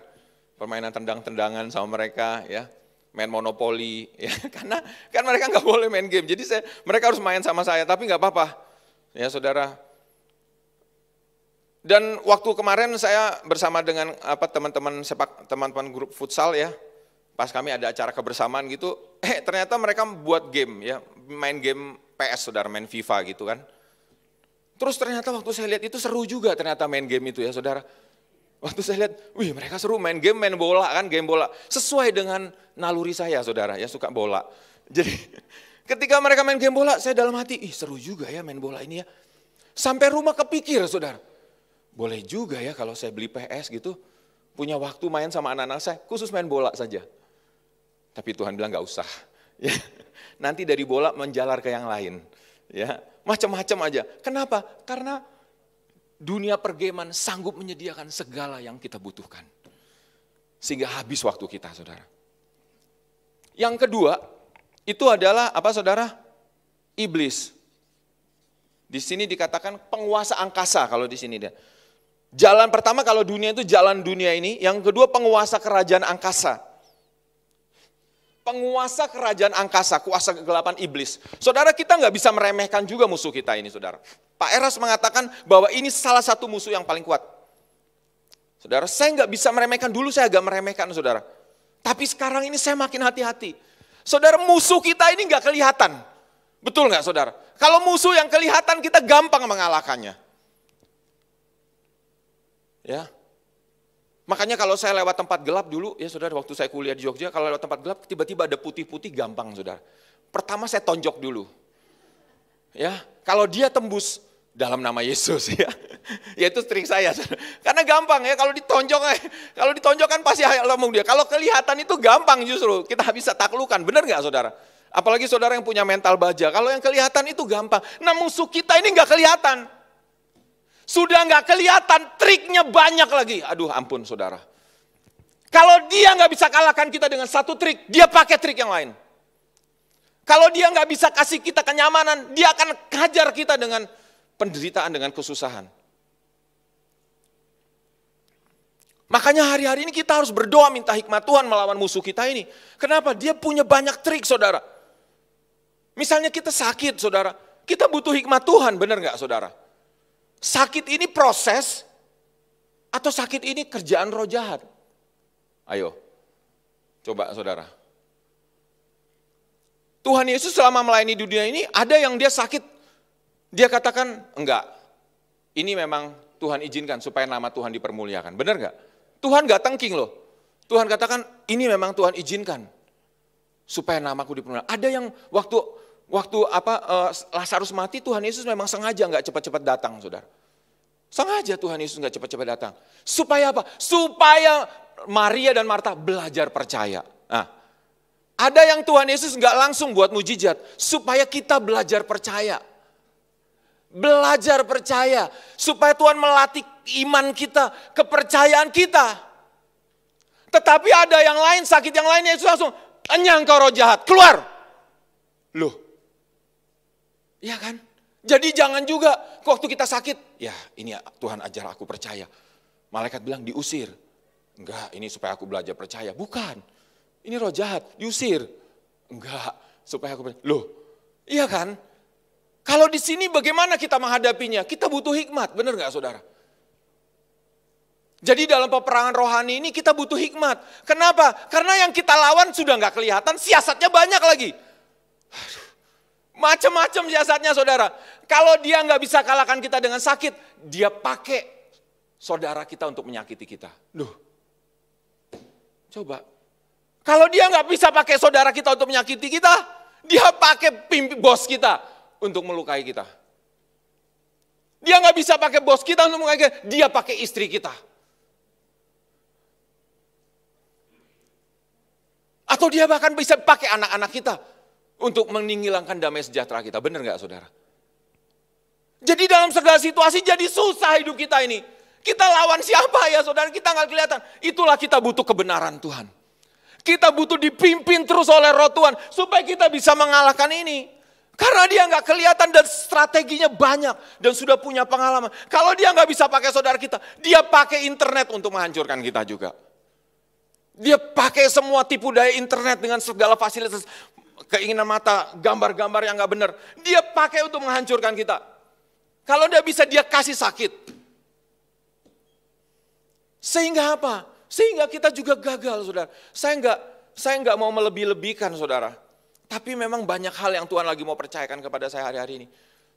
Permainan tendang-tendangan sama mereka, ya, main monopoli, ya, karena kan mereka nggak boleh main game. Jadi mereka harus main sama saya, tapi nggak apa-apa. Ya saudara. Dan waktu kemarin saya bersama dengan teman-teman grup futsal ya, pas kami ada acara kebersamaan gitu, ternyata mereka buat game ya, main game PS saudara, main FIFA gitu kan. Terus ternyata waktu saya lihat itu seru juga ternyata main game itu ya saudara. Waktu saya lihat, wih mereka seru main game, main bola kan, game bola. Sesuai dengan naluri saya saudara, ya suka bola. Jadi ketika mereka main game bola, saya dalam hati, ih seru juga ya main bola ini ya. Sampai rumah kepikir saudara. Boleh juga ya kalau saya beli PS gitu, punya waktu main sama anak-anak saya, khusus main bola saja. Tapi Tuhan bilang gak usah. Ya, nanti dari bola menjalar ke yang lain. Ya, macam-macam aja. Kenapa? Karena dunia pergaman sanggup menyediakan segala yang kita butuhkan. Sehingga habis waktu kita saudara. Yang kedua, itu adalah apa saudara? Iblis. Di sini dikatakan penguasa angkasa kalau di sini dia. Jalan pertama kalau dunia itu jalan dunia ini, yang kedua penguasa kerajaan angkasa. Penguasa kerajaan angkasa, kuasa kegelapan iblis. Saudara kita nggak bisa meremehkan juga musuh kita ini saudara. Pak Eras mengatakan bahwa ini salah satu musuh yang paling kuat. Saudara saya nggak bisa meremehkan, dulu saya agak meremehkan saudara. Tapi sekarang ini saya makin hati-hati. Saudara musuh kita ini nggak kelihatan. Betul nggak saudara? Kalau musuh yang kelihatan kita gampang mengalahkannya. Ya, makanya kalau saya lewat tempat gelap dulu, ya saudara, waktu saya kuliah di Jogja, kalau lewat tempat gelap tiba-tiba ada putih-putih gampang saudara. Pertama saya tonjok dulu. Ya, kalau dia tembus dalam nama Yesus ya, ya itu trik saya. Karena gampang ya, kalau ditonjok kan pasti ngomong dia. Kalau kelihatan itu gampang justru, kita bisa taklukan, benar nggak saudara? Apalagi saudara yang punya mental baja, kalau yang kelihatan itu gampang. Nah musuh kita ini nggak kelihatan. Sudah nggak kelihatan, triknya banyak lagi. Aduh ampun saudara. Kalau dia nggak bisa kalahkan kita dengan satu trik, dia pakai trik yang lain. Kalau dia nggak bisa kasih kita kenyamanan, dia akan hajar kita dengan penderitaan, dengan kesusahan. Makanya hari-hari ini kita harus berdoa minta hikmat Tuhan melawan musuh kita ini. Kenapa? Dia punya banyak trik saudara. Misalnya kita sakit saudara, kita butuh hikmat Tuhan, benar nggak saudara? sakit ini proses atau sakit ini kerjaan roh jahat? Ayo, coba saudara. Tuhan Yesus selama melayani dunia ini, ada yang dia sakit, dia katakan, enggak, ini memang Tuhan izinkan supaya nama Tuhan dipermuliakan. Benar enggak? Tuhan enggak tengking loh. Tuhan katakan, ini memang Tuhan izinkan supaya namaku dipermuliakan. Ada yang waktu Lazarus mati, Tuhan Yesus memang sengaja enggak cepat-cepat datang, saudara. Sengaja Tuhan Yesus enggak cepat-cepat datang. Supaya apa? Supaya Maria dan Marta belajar percaya. Nah, ada yang Tuhan Yesus enggak langsung buat mujizat, supaya kita belajar percaya. Belajar percaya, supaya Tuhan melatih iman kita, kepercayaan kita. Tetapi ada yang lain, sakit yang lain, Yesus langsung, enyang kau roh jahat, keluar. Loh, iya kan? Jadi jangan juga waktu kita sakit, ya ini Tuhan ajar aku percaya. Malaikat bilang diusir. Enggak, ini supaya aku belajar percaya. Bukan, ini roh jahat, diusir. Enggak, supaya aku percaya. Loh, iya kan? Kalau di sini bagaimana kita menghadapinya? Kita butuh hikmat, benar nggak saudara? Jadi dalam peperangan rohani ini kita butuh hikmat. Kenapa? Karena yang kita lawan sudah nggak kelihatan, siasatnya banyak lagi. Macam-macam siasatnya saudara. Kalau dia nggak bisa kalahkan kita dengan sakit, dia pakai saudara kita untuk menyakiti kita. Loh, coba. Kalau dia nggak bisa pakai saudara kita untuk menyakiti kita, dia pakai bos kita untuk melukai kita. Dia nggak bisa pakai bos kita untuk melukai kita, dia pakai istri kita. Atau dia bahkan bisa pakai anak-anak kita untuk menghilangkan damai sejahtera kita. Benar nggak saudara? Jadi dalam segala situasi jadi susah hidup kita ini. Kita lawan siapa ya saudara? Kita nggak kelihatan. Itulah kita butuh kebenaran Tuhan. Kita butuh dipimpin terus oleh roh Tuhan supaya kita bisa mengalahkan ini. Karena dia nggak kelihatan dan strateginya banyak dan sudah punya pengalaman. Kalau dia nggak bisa pakai saudara kita, dia pakai internet untuk menghancurkan kita juga. Dia pakai semua tipu daya internet dengan segala fasilitas, keinginan mata, gambar-gambar yang nggak benar. Dia pakai untuk menghancurkan kita. Kalau dia bisa, dia kasih sakit. Sehingga apa? Sehingga kita juga gagal, saudara. Saya nggak mau melebih-lebihkan, saudara. Tapi memang banyak hal yang Tuhan lagi mau percayakan kepada saya hari-hari ini.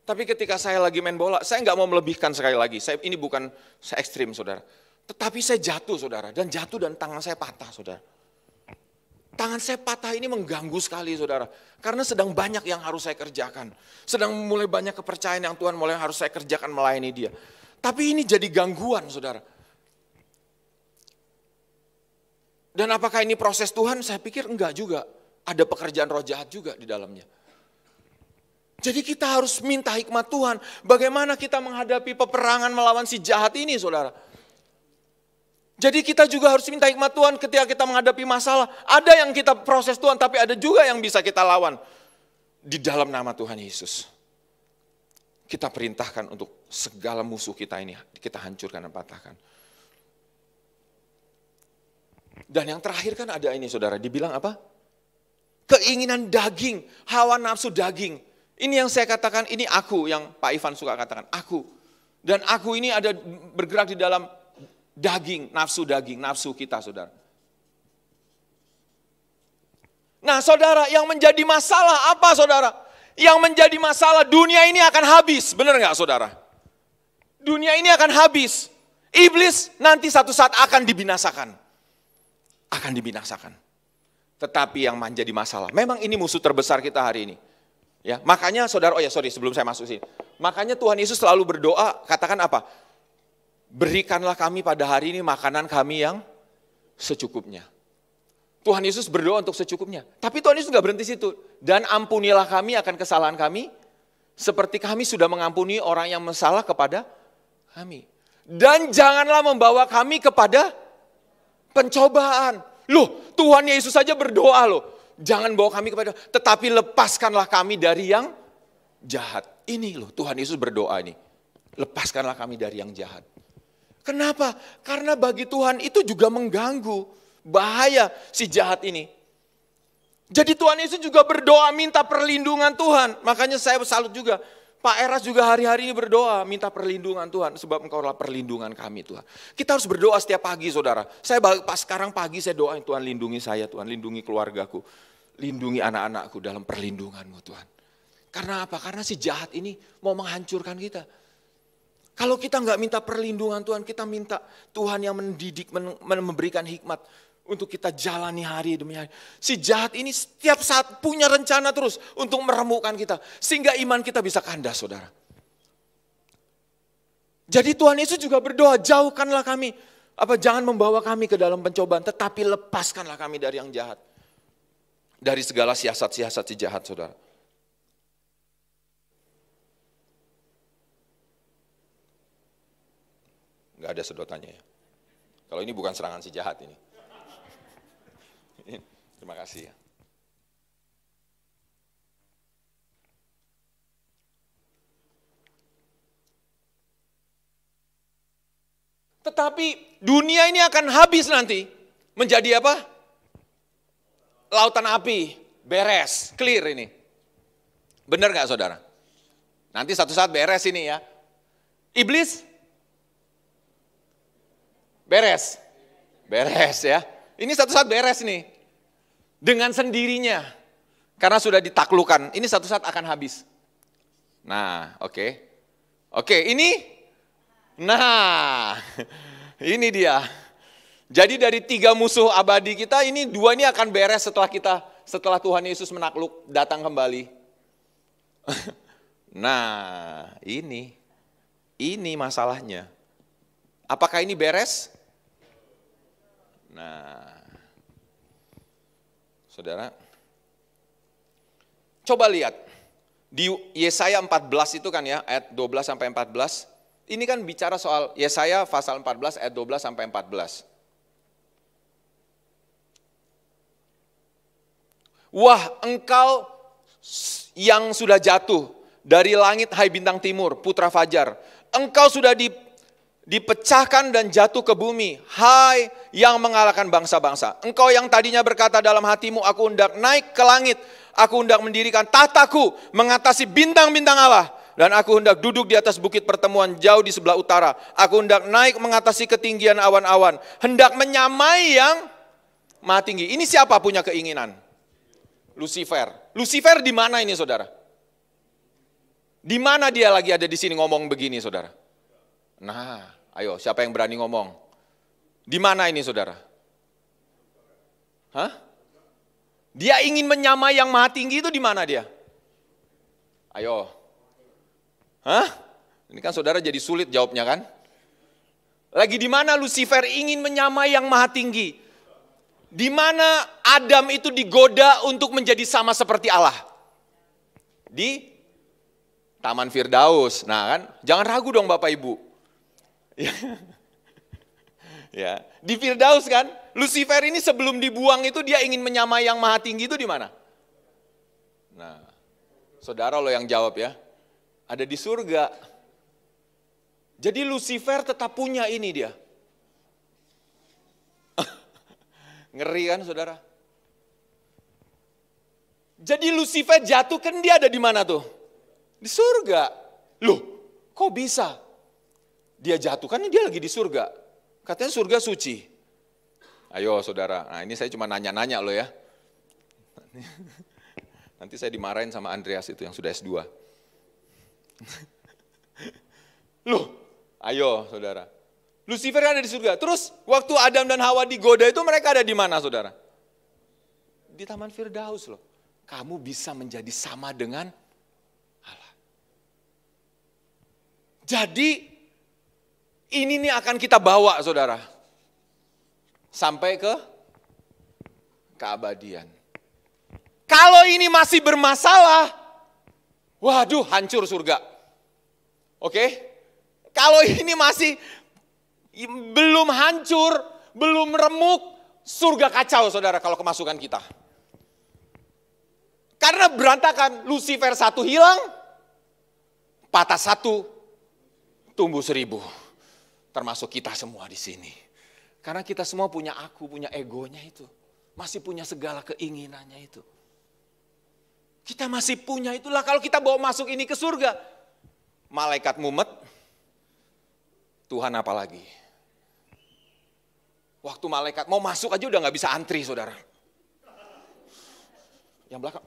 Tapi ketika saya lagi main bola, saya nggak mau melebihkan sekali lagi. Ini bukan saya ekstrim, saudara. Tetapi saya jatuh, saudara. Dan tangan saya patah, saudara. Tangan saya patah ini mengganggu sekali, saudara. Karena sedang banyak yang harus saya kerjakan. Sedang mulai banyak kepercayaan yang Tuhan mulai harus saya kerjakan melayani dia. Tapi ini jadi gangguan, saudara. Dan apakah ini proses Tuhan? Saya pikir enggak juga. Ada pekerjaan roh jahat juga di dalamnya. Jadi kita harus minta hikmat Tuhan. Bagaimana kita menghadapi peperangan melawan si jahat ini, saudara. Jadi kita juga harus minta hikmat Tuhan ketika kita menghadapi masalah. Ada yang kita proses Tuhan, tapi ada juga yang bisa kita lawan. Di dalam nama Tuhan Yesus. Kita perintahkan untuk segala musuh kita ini, kita hancurkan dan patahkan. Dan yang terakhir kan ada ini saudara, dibilang apa? Keinginan daging, hawa nafsu daging. Ini yang saya katakan, ini aku yang Pak Ivan suka katakan, aku. Dan aku ini ada bergerak di dalam daging, nafsu kita saudara. Nah saudara, yang menjadi masalah apa saudara? Yang menjadi masalah dunia ini akan habis, benar nggak saudara? Dunia ini akan habis. Iblis nanti satu saat akan dibinasakan. Akan dibinasakan. Tetapi yang menjadi masalah, memang ini musuh terbesar kita hari ini. Ya, makanya saudara, sebelum saya masuk sini. Makanya Tuhan Yesus selalu berdoa, katakan apa? Berikanlah kami pada hari ini makanan kami yang secukupnya. Tuhan Yesus berdoa untuk secukupnya. Tapi Tuhan Yesus nggak berhenti situ. Dan ampunilah kami akan kesalahan kami, seperti kami sudah mengampuni orang yang bersalah kepada kami. Dan janganlah membawa kami kepada pencobaan. Loh, Tuhan Yesus saja berdoa loh. Jangan bawa kami kepada, tetapi lepaskanlah kami dari yang jahat. Ini loh, Tuhan Yesus berdoa ini. Lepaskanlah kami dari yang jahat. Kenapa? Karena bagi Tuhan itu juga mengganggu, bahaya si jahat ini. Jadi Tuhan Yesus juga berdoa minta perlindungan Tuhan. Makanya saya salut juga. Pak Eras juga hari-hari ini berdoa, minta perlindungan Tuhan, sebab Engkau adalah perlindungan kami Tuhan. Kita harus berdoa setiap pagi saudara. Saya pas sekarang pagi saya doain, Tuhan lindungi saya, Tuhan lindungi keluargaku. Lindungi anak-anakku dalam perlindungan-Mu Tuhan. Karena apa? Karena si jahat ini mau menghancurkan kita. Kalau kita nggak minta perlindungan Tuhan, kita minta Tuhan yang mendidik, memberikan hikmat untuk kita jalani hari demi hari. Si jahat ini setiap saat punya rencana terus untuk meremukkan kita. Sehingga iman kita bisa kandas, saudara. Jadi Tuhan Yesus juga berdoa, jauhkanlah kami. Jangan membawa kami ke dalam pencobaan, tetapi lepaskanlah kami dari yang jahat. Dari segala siasat-siasat si jahat, saudara. Nggak ada sedotannya ya. Kalau ini bukan serangan si jahat ini. Terima kasih ya. Tetapi dunia ini akan habis nanti. Menjadi apa? Lautan api. Beres. Clear ini. Benar gak saudara? Nanti satu saat beres ini ya. Iblis? Beres. Beres ya. Ini satu saat beres nih. Dengan sendirinya. Karena sudah ditaklukkan. Ini satu saat akan habis. Nah, oke. Oke, ini. Nah, ini dia. Jadi dari 3 musuh abadi kita, ini 2 ini akan beres setelah Tuhan Yesus menakluk, datang kembali. Nah, ini masalahnya. Apakah ini beres? Nah, saudara, coba lihat di Yesaya 14 itu kan ya, ayat 12 sampai 14. Ini kan bicara soal Yesaya pasal 14 ayat 12 sampai 14. Wah, engkau yang sudah jatuh dari langit, hai bintang timur, putra fajar. Engkau sudah dipecahkan dan jatuh ke bumi, hai yang mengalahkan bangsa-bangsa. Engkau yang tadinya berkata dalam hatimu, aku hendak naik ke langit, aku hendak mendirikan tahtaku, mengatasi bintang-bintang Allah. Dan aku hendak duduk di atas bukit pertemuan jauh di sebelah utara. Aku hendak naik mengatasi ketinggian awan-awan, hendak menyamai yang maha tinggi. Ini siapa punya keinginan? Lucifer. Lucifer di mana ini saudara? Di mana dia lagi ada di sini ngomong begini saudara? Nah, ayo siapa yang berani ngomong? Di mana ini saudara? Hah? Dia ingin menyamai yang maha tinggi itu di mana dia? Ayo. Hah? Ini kan saudara jadi sulit jawabnya kan? Lagi di mana Lucifer ingin menyamai yang maha tinggi? Di mana Adam itu digoda untuk menjadi sama seperti Allah? Di Taman Firdaus. Nah kan, jangan ragu dong Bapak Ibu. Ya, di Firdaus kan, Lucifer ini sebelum dibuang itu dia ingin menyamai yang maha tinggi itu di mana? Nah, saudara lo yang jawab ya. Ada di surga. Jadi Lucifer tetap punya ini dia. Ngeri kan saudara? Jadi Lucifer jatuh kan dia ada di mana tuh? Di surga. Loh, kok bisa? Dia jatuh kan dia lagi di surga. Katanya surga suci. Ayo saudara, nah ini saya cuma nanya-nanya loh ya. Nanti saya dimarahin sama Andreas itu yang sudah S2. Loh, ayo saudara. Lucifer ada di surga. Terus waktu Adam dan Hawa digoda itu mereka ada di mana saudara? Di Taman Firdaus loh. Kamu bisa menjadi sama dengan Allah. Jadi ini nih akan kita bawa saudara. Sampai ke keabadian. Kalau ini masih bermasalah, waduh hancur surga. Oke? Kalau ini masih belum hancur, belum remuk, surga kacau saudara kalau kemasukan kita. Karena berantakan, Lucifer 1 hilang, patah 1, tumbuh 1000. Termasuk kita semua di sini. Karena kita semua punya aku, punya egonya itu. Masih punya segala keinginannya itu. Kita masih punya itulah kalau kita bawa masuk ini ke surga. malaikat mumet, Tuhan apa lagi? Waktu malaikat mau masuk aja udah gak bisa antri, saudara. Yang belakang,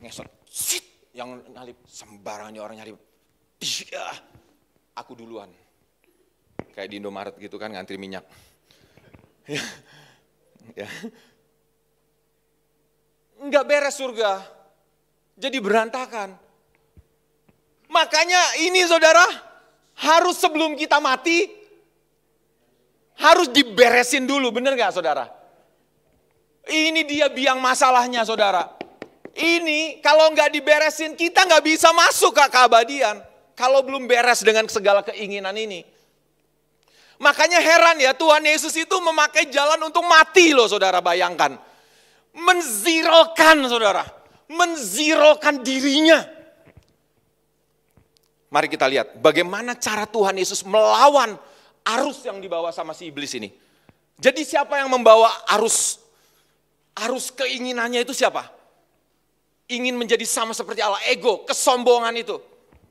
ngesot, sit. Yang nyalip, sembarangnya orang nyalip. Aku duluan. Kayak di Indomaret gitu kan, ngantri minyak. Ya. Nggak beres surga. Jadi berantakan. Makanya ini saudara, harus sebelum kita mati, harus diberesin dulu, bener gak saudara? Ini dia biang masalahnya saudara. Ini kalau nggak diberesin, kita nggak bisa masuk ke keabadian. Kalau belum beres dengan segala keinginan ini. Makanya heran ya, Tuhan Yesus itu memakai jalan untuk mati loh saudara, bayangkan. Menzirokan saudara, menzirokan dirinya. Mari kita lihat bagaimana cara Tuhan Yesus melawan arus yang dibawa sama si iblis ini. Jadi siapa yang membawa arus keinginannya itu siapa? Ingin menjadi sama seperti Allah, ego, kesombongan itu.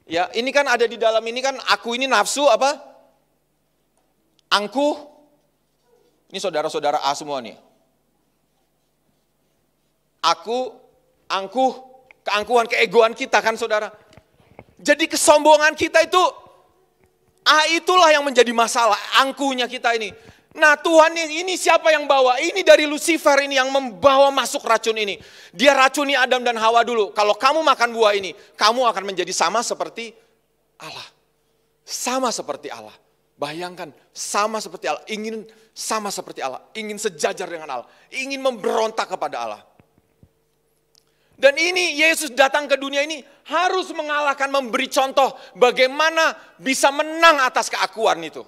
Ya, ini kan ada di dalam ini kan, aku ini nafsu apa? Angkuh. Ini saudara-saudara A semua nih. Aku, angkuh, keangkuhan, keegoan kita kan saudara. Jadi kesombongan kita itu, itulah yang menjadi masalah, angkuhnya kita ini. Nah Tuhan ini siapa yang bawa? Ini dari Lucifer ini yang membawa masuk racun ini. Dia racuni Adam dan Hawa dulu. Kalau kamu makan buah ini, kamu akan menjadi sama seperti Allah. Sama seperti Allah. Bayangkan, sama seperti Allah. Ingin sama seperti Allah. Ingin sejajar dengan Allah. Ingin memberontak kepada Allah. Dan ini Yesus datang ke dunia ini harus mengalahkan, memberi contoh bagaimana bisa menang atas keakuan itu.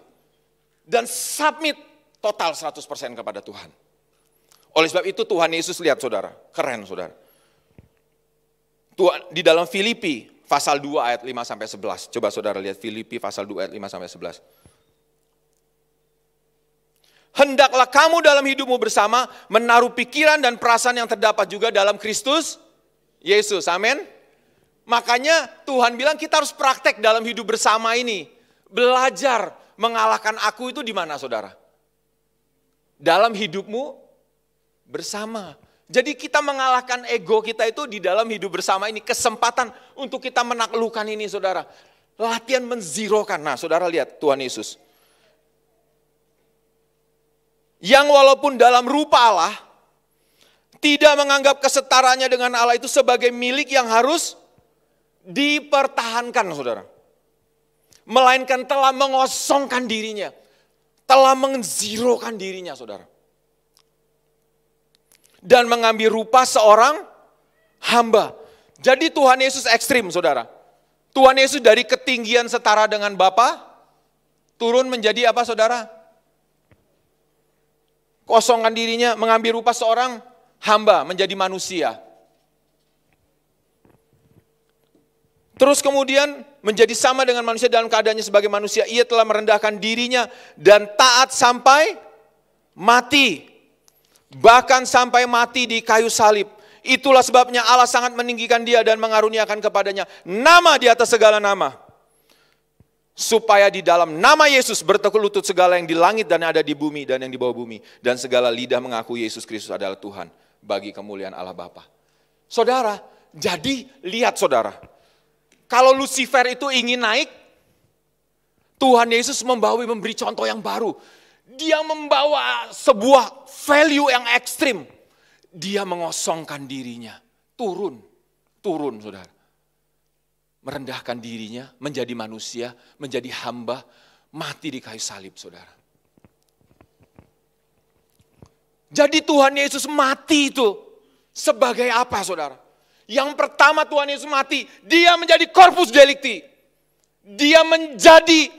Dan submit total 100% kepada Tuhan. Oleh sebab itu Tuhan Yesus lihat saudara, keren saudara. Di dalam Filipi pasal 2 ayat 5-11. Coba saudara lihat Filipi pasal 2 ayat 5-11. Hendaklah kamu dalam hidupmu bersama menaruh pikiran dan perasaan yang terdapat juga dalam Kristus Yesus. Amin. Makanya Tuhan bilang kita harus praktek dalam hidup bersama ini. Belajar mengalahkan aku itu di mana saudara? Dalam hidupmu bersama. Jadi kita mengalahkan ego kita itu di dalam hidup bersama ini. Kesempatan untuk kita menaklukkan ini saudara. Latihan menzirokan. Nah saudara lihat Tuhan Yesus. Yang walaupun dalam rupa Allah, tidak menganggap kesetaraannya dengan Allah itu sebagai milik yang harus dipertahankan saudara. Melainkan telah mengosongkan dirinya. Telah menzirokan dirinya saudara. Dan mengambil rupa seorang hamba. Jadi Tuhan Yesus ekstrim saudara. Tuhan Yesus dari ketinggian setara dengan Bapa turun menjadi apa saudara? Kosongkan dirinya, mengambil rupa seorang hamba, menjadi manusia. Terus kemudian menjadi sama dengan manusia dalam keadaannya sebagai manusia. Ia telah merendahkan dirinya dan taat sampai mati. Bahkan sampai mati di kayu salib. Itulah sebabnya Allah sangat meninggikan dia dan mengaruniakan kepadanya nama di atas segala nama. Supaya di dalam nama Yesus bertekuk lutut segala yang di langit dan yang ada di bumi dan yang di bawah bumi. Dan segala lidah mengaku Yesus Kristus adalah Tuhan bagi kemuliaan Allah Bapa. Saudara, jadi lihat saudara. Kalau Lucifer itu ingin naik, Tuhan Yesus memberi contoh yang baru. Dia membawa sebuah value yang ekstrim. Dia mengosongkan dirinya, turun saudara. Merendahkan dirinya, menjadi manusia, menjadi hamba, mati di kayu salib saudara. Jadi Tuhan Yesus mati itu sebagai apa saudara? Yang pertama Tuhan Yesus mati, dia menjadi corpus delicti. Dia menjadi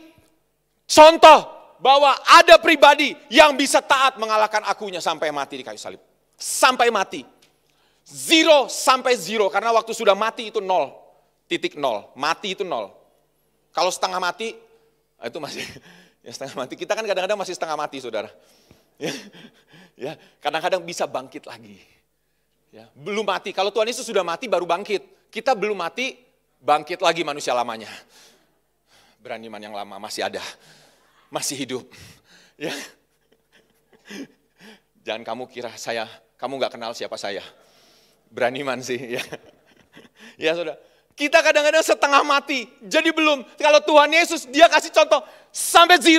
contoh bahwa ada pribadi yang bisa taat mengalahkan akunya sampai mati di kayu salib. Sampai mati. 0 sampai 0, karena waktu sudah mati itu 0. Titik 0, mati itu 0. Kalau setengah mati, itu masih ya setengah mati. Kita kan kadang-kadang masih setengah mati saudara. Ya, kadang-kadang bisa bangkit lagi. Ya, belum mati, kalau Tuhan Yesus sudah mati baru bangkit. Kita belum mati, Bangkit lagi manusia lamanya. Berani man yang lama masih ada, masih hidup. Ya. Jangan kamu kira kamu nggak kenal siapa saya. Berani man sih. Ya, ya saudara. Kita kadang-kadang setengah mati, jadi belum. Kalau Tuhan Yesus, dia kasih contoh sampai 0.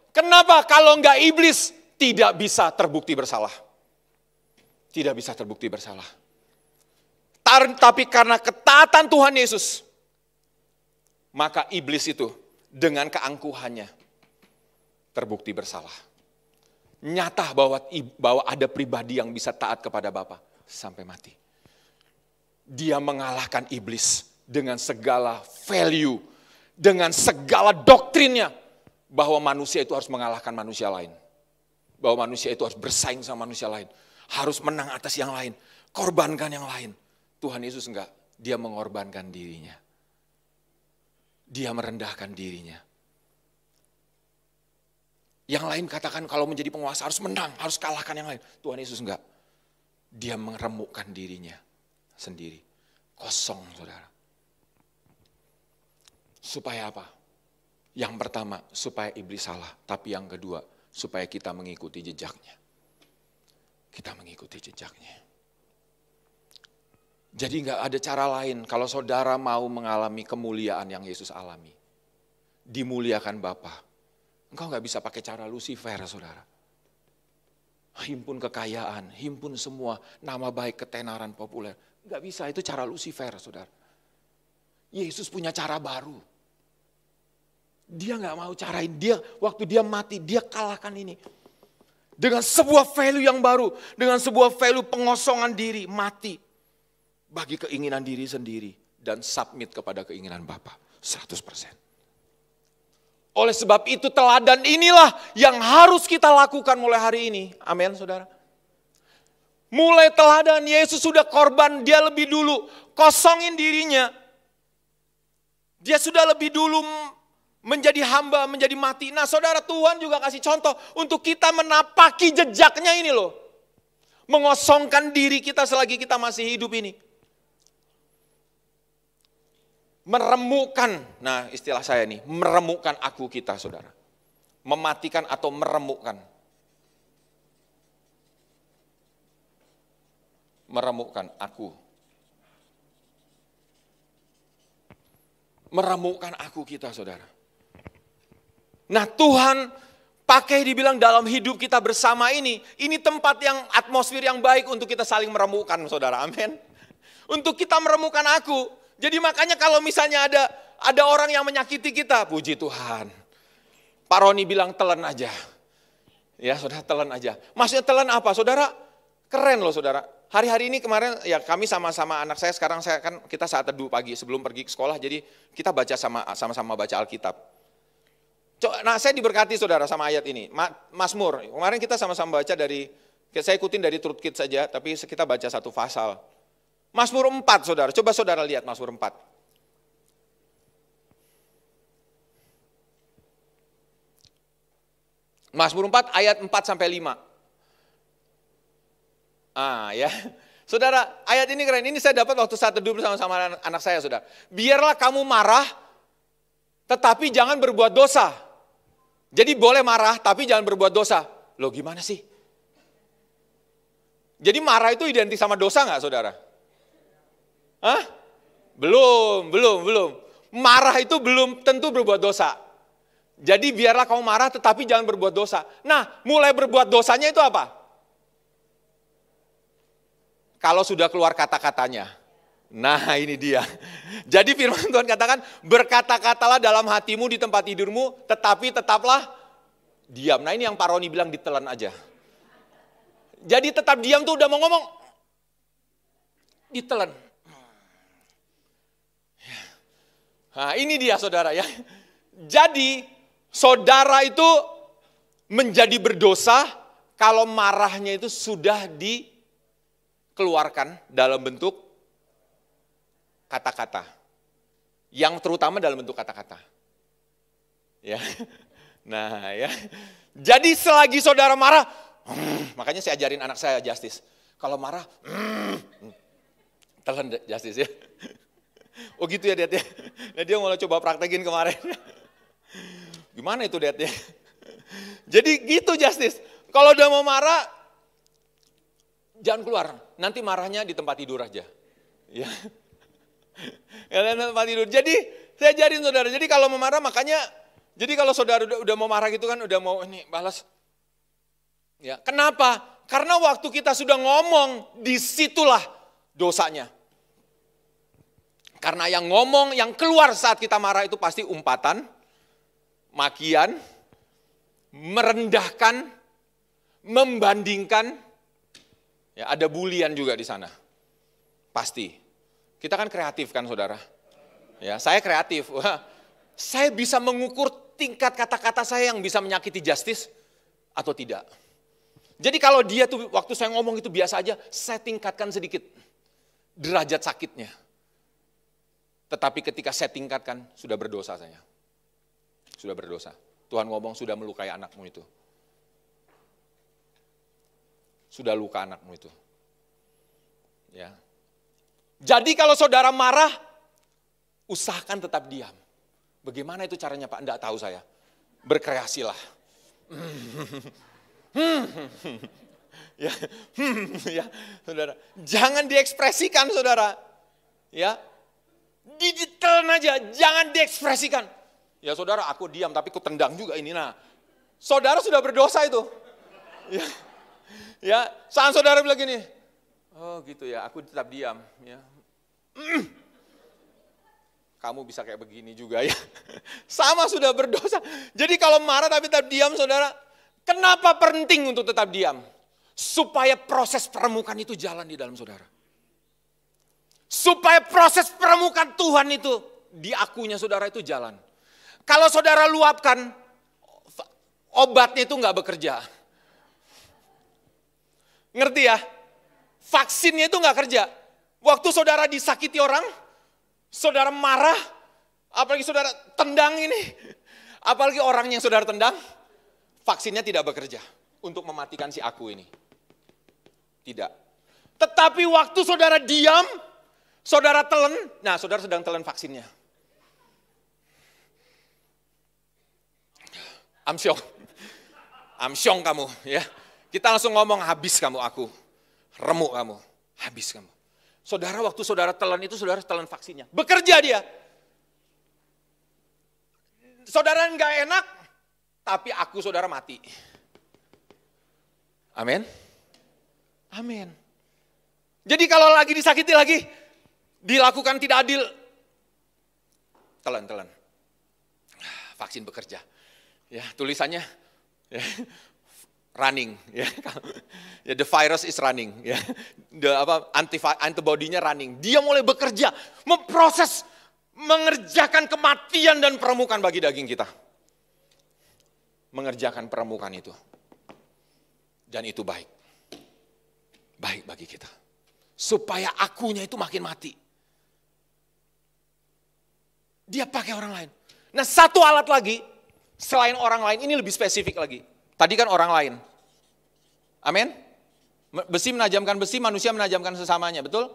Kenapa? Kalau nggak iblis, tidak bisa terbukti bersalah. Tidak bisa terbukti bersalah. Tapi karena ketaatan Tuhan Yesus, maka iblis itu dengan keangkuhannya terbukti bersalah. Nyata bahwa ada pribadi yang bisa taat kepada Bapa sampai mati. Dia mengalahkan iblis dengan segala value, dengan segala doktrinnya, bahwa manusia itu harus mengalahkan manusia lain. Bahwa manusia itu harus bersaing sama manusia lain. Harus menang atas yang lain, korbankan yang lain. Tuhan Yesus enggak, dia mengorbankan dirinya. Dia merendahkan dirinya. Yang lain katakan kalau menjadi penguasa harus menang, harus kalahkan yang lain. Tuhan Yesus enggak. Dia meremukkan dirinya sendiri. Kosong, saudara. Supaya apa? Yang pertama, supaya iblis salah. Tapi yang kedua, supaya kita mengikuti jejaknya. Kita mengikuti jejaknya. Jadi enggak ada cara lain kalau saudara mau mengalami kemuliaan yang Yesus alami. Dimuliakan Bapa. Engkau enggak bisa pakai cara Lucifer, saudara. Himpun kekayaan, himpun semua nama baik, ketenaran, populer. Enggak bisa, itu cara Lucifer, saudara. Yesus punya cara baru. Dia enggak mau carain, waktu dia mati, dia kalahkan ini. Dengan sebuah value yang baru, dengan sebuah value pengosongan diri, mati. Bagi keinginan diri sendiri dan submit kepada keinginan Bapa 100%. Oleh sebab itu teladan inilah yang harus kita lakukan mulai hari ini. Amin, saudara. Mulai teladan, Yesus sudah korban, dia lebih dulu kosongin dirinya. Dia sudah lebih dulu menjadi hamba, menjadi mati. Nah saudara, Tuhan juga kasih contoh untuk kita menapaki jejaknya ini loh. Mengosongkan diri kita selagi kita masih hidup ini. Meremukkan, nah istilah saya nih, meremukkan aku kita, saudara. Mematikan atau meremukkan. Meremukkan aku. Meremukkan aku kita, saudara. Nah Tuhan pakai dibilang dalam hidup kita bersama ini tempat yang atmosfer yang baik untuk kita saling meremukkan, saudara, amin. Untuk kita meremukkan aku. Jadi makanya kalau misalnya ada orang yang menyakiti kita, puji Tuhan. Pak Roni bilang telan aja. Ya saudara, telan aja. Maksudnya telan apa? Saudara, keren loh saudara. Hari-hari ini kemarin ya kami sama-sama anak saya, sekarang kita saat teduh pagi sebelum pergi ke sekolah, jadi kita baca sama-sama baca Alkitab. Nah saya diberkati saudara sama ayat ini. Mazmur, kemarin kita sama-sama baca saya ikutin dari Truth Kids saja, tapi kita baca satu pasal. Mazmur 4 saudara, coba saudara lihat Mazmur 4. Mazmur 4 ayat 4 sampai 5. Ya. Saudara, ayat ini keren. Ini saya dapat waktu saat teduh bersama-sama anak saya, saudara. Biarlah kamu marah, tetapi jangan berbuat dosa. Jadi boleh marah, tapi jangan berbuat dosa. Loh gimana sih? Jadi marah itu identik sama dosa nggak, saudara? Hah? Belum. Marah itu belum tentu berbuat dosa. Jadi biarlah kamu marah tetapi jangan berbuat dosa. Nah, mulai berbuat dosanya itu apa? Kalau sudah keluar kata-katanya. Nah, ini dia. Jadi firman Tuhan katakan, berkata-katalah dalam hatimu di tempat tidurmu, tetapi tetaplah diam. Nah, ini yang Pak Roni bilang ditelan aja. Jadi tetap diam tuh udah mau ngomong, ditelan. Nah ini dia saudara ya. Jadi saudara itu menjadi berdosa kalau marahnya itu sudah dikeluarkan dalam bentuk kata-kata. Yang terutama dalam bentuk kata-kata. Ya. Nah ya. Jadi selagi saudara marah, makanya saya ajarin anak saya Justice. Kalau marah, telan Justice ya. Oh gitu ya Dad ya. Nah, dia mau coba praktekin kemarin. Gimana itu Dad ya? Jadi gitu Justice. Kalau udah mau marah, jangan keluar. Nanti marahnya di tempat tidur aja. Ya. Tempat tidur. Jadi saya ajarin saudara. Jadi kalau mau marah makanya, jadi kalau saudara udah mau marah gitu kan, udah mau ini balas. Ya, kenapa? Karena waktu kita sudah ngomong, disitulah dosanya. Karena yang ngomong, yang keluar saat kita marah itu pasti umpatan, makian, merendahkan, membandingkan, ya ada bulian juga di sana. Pasti. Kita kan kreatif kan saudara? Ya, saya kreatif. Wah, saya bisa mengukur tingkat kata-kata saya yang bisa menyakiti Justice atau tidak. Jadi kalau dia tuh waktu saya ngomong itu biasa aja, saya tingkatkan sedikit derajat sakitnya. Tetapi ketika saya tingkatkan, sudah berdosa saya. Sudah berdosa. Tuhan ngomong sudah melukai anakmu itu. Sudah luka anakmu itu. Ya. Jadi kalau saudara marah, usahakan tetap diam. Bagaimana itu caranya Pak? Enggak tahu saya. Berkreasilah. Ya, ya, saudara. Jangan diekspresikan saudara. Ya. Ditelan aja, jangan diekspresikan. Ya saudara, aku diam tapi aku tendang juga ini. Nah, saudara sudah berdosa itu. Ya, ya, saat saudara bilang gini, oh gitu ya, aku tetap diam. Ya. Kamu bisa kayak begini juga ya. Sama sudah berdosa. Jadi kalau marah tapi tetap diam saudara, kenapa penting untuk tetap diam? Supaya proses permukaan itu jalan di dalam saudara. Supaya proses permukaan Tuhan itu di akunya saudara itu jalan. Kalau saudara luapkan, obatnya itu nggak bekerja. Ngerti ya? Vaksinnya itu nggak kerja. Waktu saudara disakiti orang, saudara marah, apalagi saudara tendang ini, apalagi orang yang saudara tendang, vaksinnya tidak bekerja untuk mematikan si aku ini. Tidak. Tetapi waktu saudara diam, saudara telan, nah saudara sedang telan vaksinnya. Amsyong kamu ya. Kita langsung ngomong habis kamu aku. Remuk kamu, habis kamu. Saudara waktu saudara telan itu saudara telan vaksinnya. Bekerja dia. Saudara enggak enak, tapi aku saudara mati. Amin. Amin. Jadi kalau lagi disakiti lagi, dilakukan tidak adil, telan. Vaksin bekerja. Ya, tulisannya ya, running ya. Ya, the virus is running ya. Antibody-nya running. Dia mulai bekerja, memproses, mengerjakan kematian dan permukaan bagi daging kita. Mengerjakan permukaan itu. Dan itu baik. Baik bagi kita. Supaya akunya itu makin mati. Dia pakai orang lain. Nah, satu alat lagi, selain orang lain, ini lebih spesifik lagi. Tadi kan orang lain. Amin? Besi menajamkan besi, manusia menajamkan sesamanya, betul?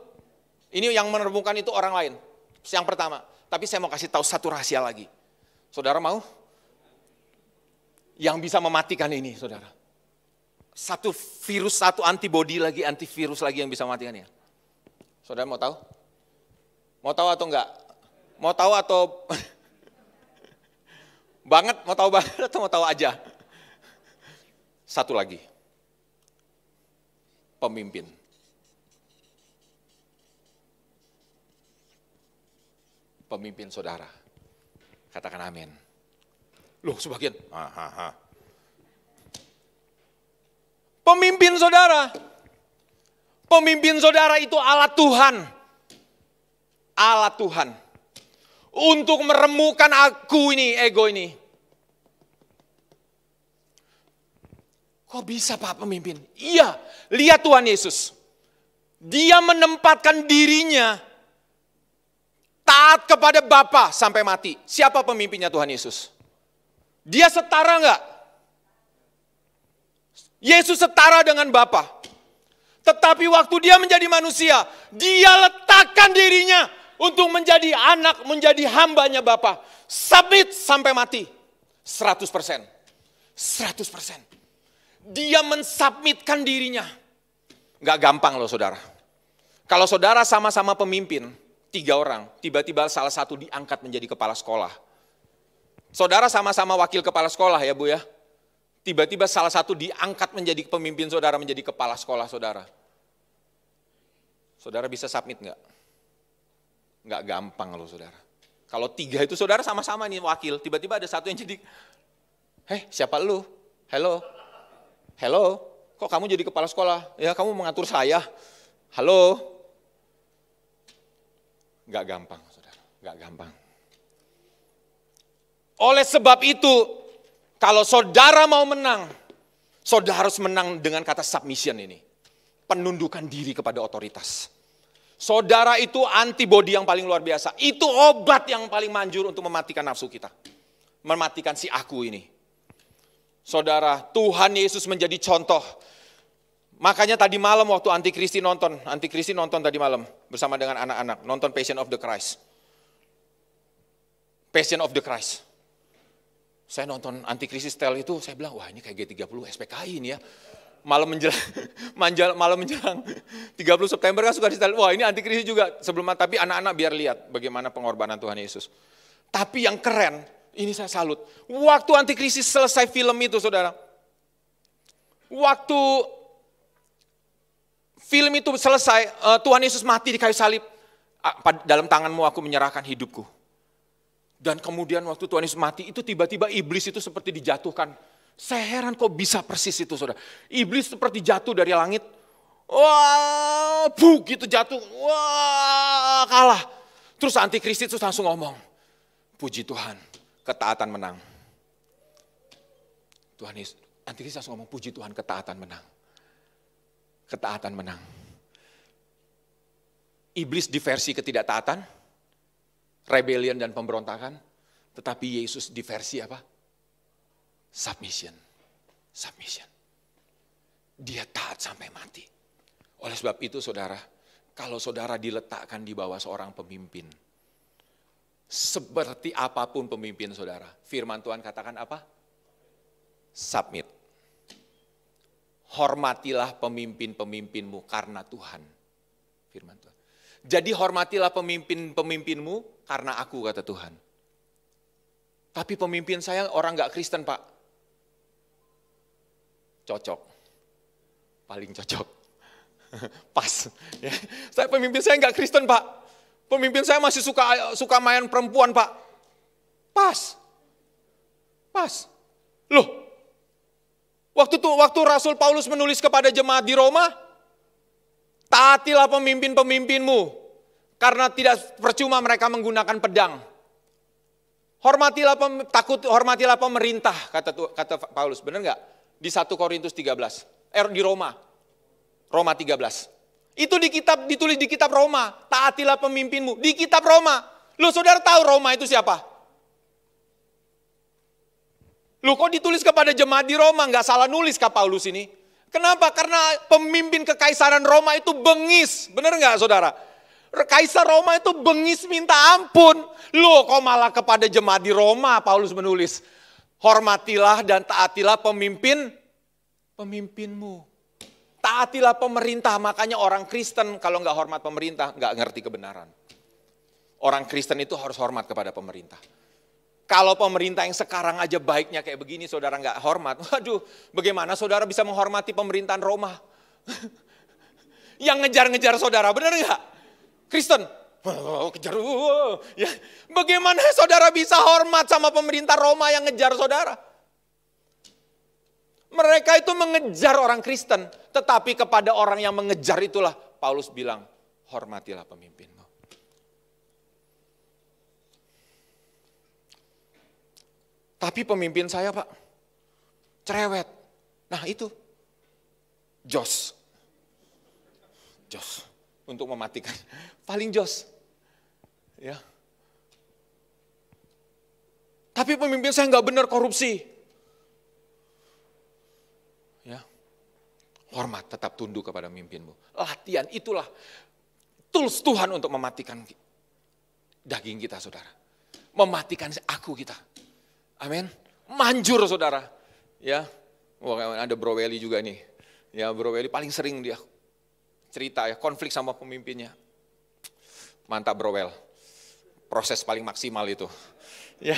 Ini yang menemukan itu orang lain. Yang pertama. Tapi saya mau kasih tahu satu rahasia lagi. Saudara mau? Yang bisa mematikan ini, saudara. Satu virus, satu antibody lagi, antivirus lagi yang bisa mematikannya. Saudara mau tahu? Mau tahu atau enggak? Mau tahu atau banget, mau tahu banget atau mau tahu aja? Satu lagi. Pemimpin. Pemimpin saudara. Katakan amin. Loh sebagian. Pemimpin saudara. Pemimpin saudara itu alat Tuhan. Alat Tuhan. Untuk meremukkan aku ini, ego ini. Kok bisa Pak pemimpin? Iya, lihat Tuhan Yesus. Dia menempatkan dirinya taat kepada Bapa sampai mati. Siapa pemimpinnya Tuhan Yesus? Dia setara enggak? Yesus setara dengan Bapa. Tetapi waktu dia menjadi manusia, dia letakkan dirinya untuk menjadi anak, menjadi hambanya Bapa. Submit sampai mati. 100%. 100%. Dia mensubmitkan dirinya. Gak gampang loh saudara. Kalau saudara sama-sama pemimpin, 3 orang, tiba-tiba salah satu diangkat menjadi kepala sekolah. Saudara sama-sama wakil kepala sekolah ya Bu ya. Tiba-tiba salah satu diangkat menjadi pemimpin saudara, menjadi kepala sekolah saudara. Saudara bisa submit nggak? Nggak gampang loh saudara. Kalau 3 itu saudara sama-sama nih wakil, tiba-tiba ada satu yang jadi, siapa lu? Hello? Kok kamu jadi kepala sekolah? Ya kamu mengatur saya. Halo? Nggak gampang saudara, nggak gampang. Oleh sebab itu, kalau saudara mau menang, saudara harus menang dengan kata submission ini. Penundukan diri kepada otoritas. Saudara itu antibodi yang paling luar biasa. Itu obat yang paling manjur untuk mematikan nafsu kita. Mematikan si aku ini. Saudara, Tuhan Yesus menjadi contoh. Makanya tadi malam waktu Antikristi nonton tadi malam bersama dengan anak-anak, nonton Passion of the Christ. Passion of the Christ. Saya nonton Antikristi style itu, saya bilang, wah ini kayak G30 SPKI ini ya. Malam menjelang 30 September kan suka di style, wah ini Antikristi juga. Tapi anak-anak biar lihat bagaimana pengorbanan Tuhan Yesus. Tapi yang keren, ini saya salut. Waktu Antikristi selesai film itu saudara. Waktu film itu selesai, Tuhan Yesus mati di kayu salib. Dalam tanganmu aku menyerahkan hidupku. Dan kemudian waktu Tuhan Yesus mati itu tiba-tiba iblis itu seperti dijatuhkan. Saya heran kok bisa persis itu saudara. Iblis seperti jatuh dari langit. Wah, gitu jatuh. Wah, kalah. Terus Antikristi itu langsung ngomong. Puji Tuhan, ketaatan menang. Tuhan Yesus, Antikristi langsung ngomong, puji Tuhan, ketaatan menang. Ketaatan menang. Iblis di versi ketidaktaatan, rebellion dan pemberontakan, tetapi Yesus di versi apa? Submission. Dia taat sampai mati. Oleh sebab itu saudara, kalau saudara diletakkan di bawah seorang pemimpin, seperti apapun pemimpin saudara, firman Tuhan katakan apa? Submit. Hormatilah pemimpin-pemimpinmu karena Tuhan. Firman Tuhan. Jadi hormatilah pemimpin-pemimpinmu karena aku, kata Tuhan. Tapi pemimpin saya orang gak Kristen Pak. Cocok. Paling cocok. Pas. Ya. Pemimpin saya gak Kristen Pak. Pemimpin saya masih suka main perempuan Pak. Pas. Loh. Waktu Rasul Paulus menulis kepada jemaat di Roma, taatilah pemimpin-pemimpinmu, karena tidak percuma mereka menggunakan pedang. Hormatilah pemerintah, kata Paulus, benar nggak? Di 1 Korintus 13, di Roma 13. Itu ditulis di kitab Roma, taatilah pemimpinmu, di kitab Roma. Loh saudara tahu Roma itu siapa? Loh kok ditulis kepada jemaat di Roma, nggak salah nulis kah Paulus ini? Kenapa? Karena pemimpin kekaisaran Roma itu bengis, benar nggak saudara? Kaisar Roma itu bengis minta ampun. Loh kok malah kepada jemaat di Roma Paulus menulis, hormatilah dan taatilah pemimpinmu. Taatilah pemerintah, makanya orang Kristen kalau nggak hormat pemerintah, nggak ngerti kebenaran. Orang Kristen itu harus hormat kepada pemerintah. Kalau pemerintah yang sekarang aja baiknya kayak begini, saudara nggak hormat. Waduh, bagaimana saudara bisa menghormati pemerintahan Roma? Yang ngejar-ngejar saudara, benar nggak? Kristen, kejar. Ya. Bagaimana saudara bisa hormat sama pemerintah Roma yang ngejar saudara? Mereka itu mengejar orang Kristen, tetapi kepada orang yang mengejar itulah Paulus bilang, hormatilah pemimpinmu. Tapi pemimpin saya Pak, cerewet. Nah itu, jos untuk mematikan, paling jos. Ya. Tapi pemimpin saya nggak benar korupsi. Ya. Hormat, tetap tunduk kepada pemimpinmu. Latihan itulah tools Tuhan untuk mematikan daging kita, saudara. Mematikan aku kita. Amin. Manjur, saudara. Ya, wah, ada Bro Welly juga nih. Ya, Bro Welly paling sering dia cerita ya, konflik sama pemimpinnya. Mantap Bro Wel. Proses paling maksimal itu. Ya,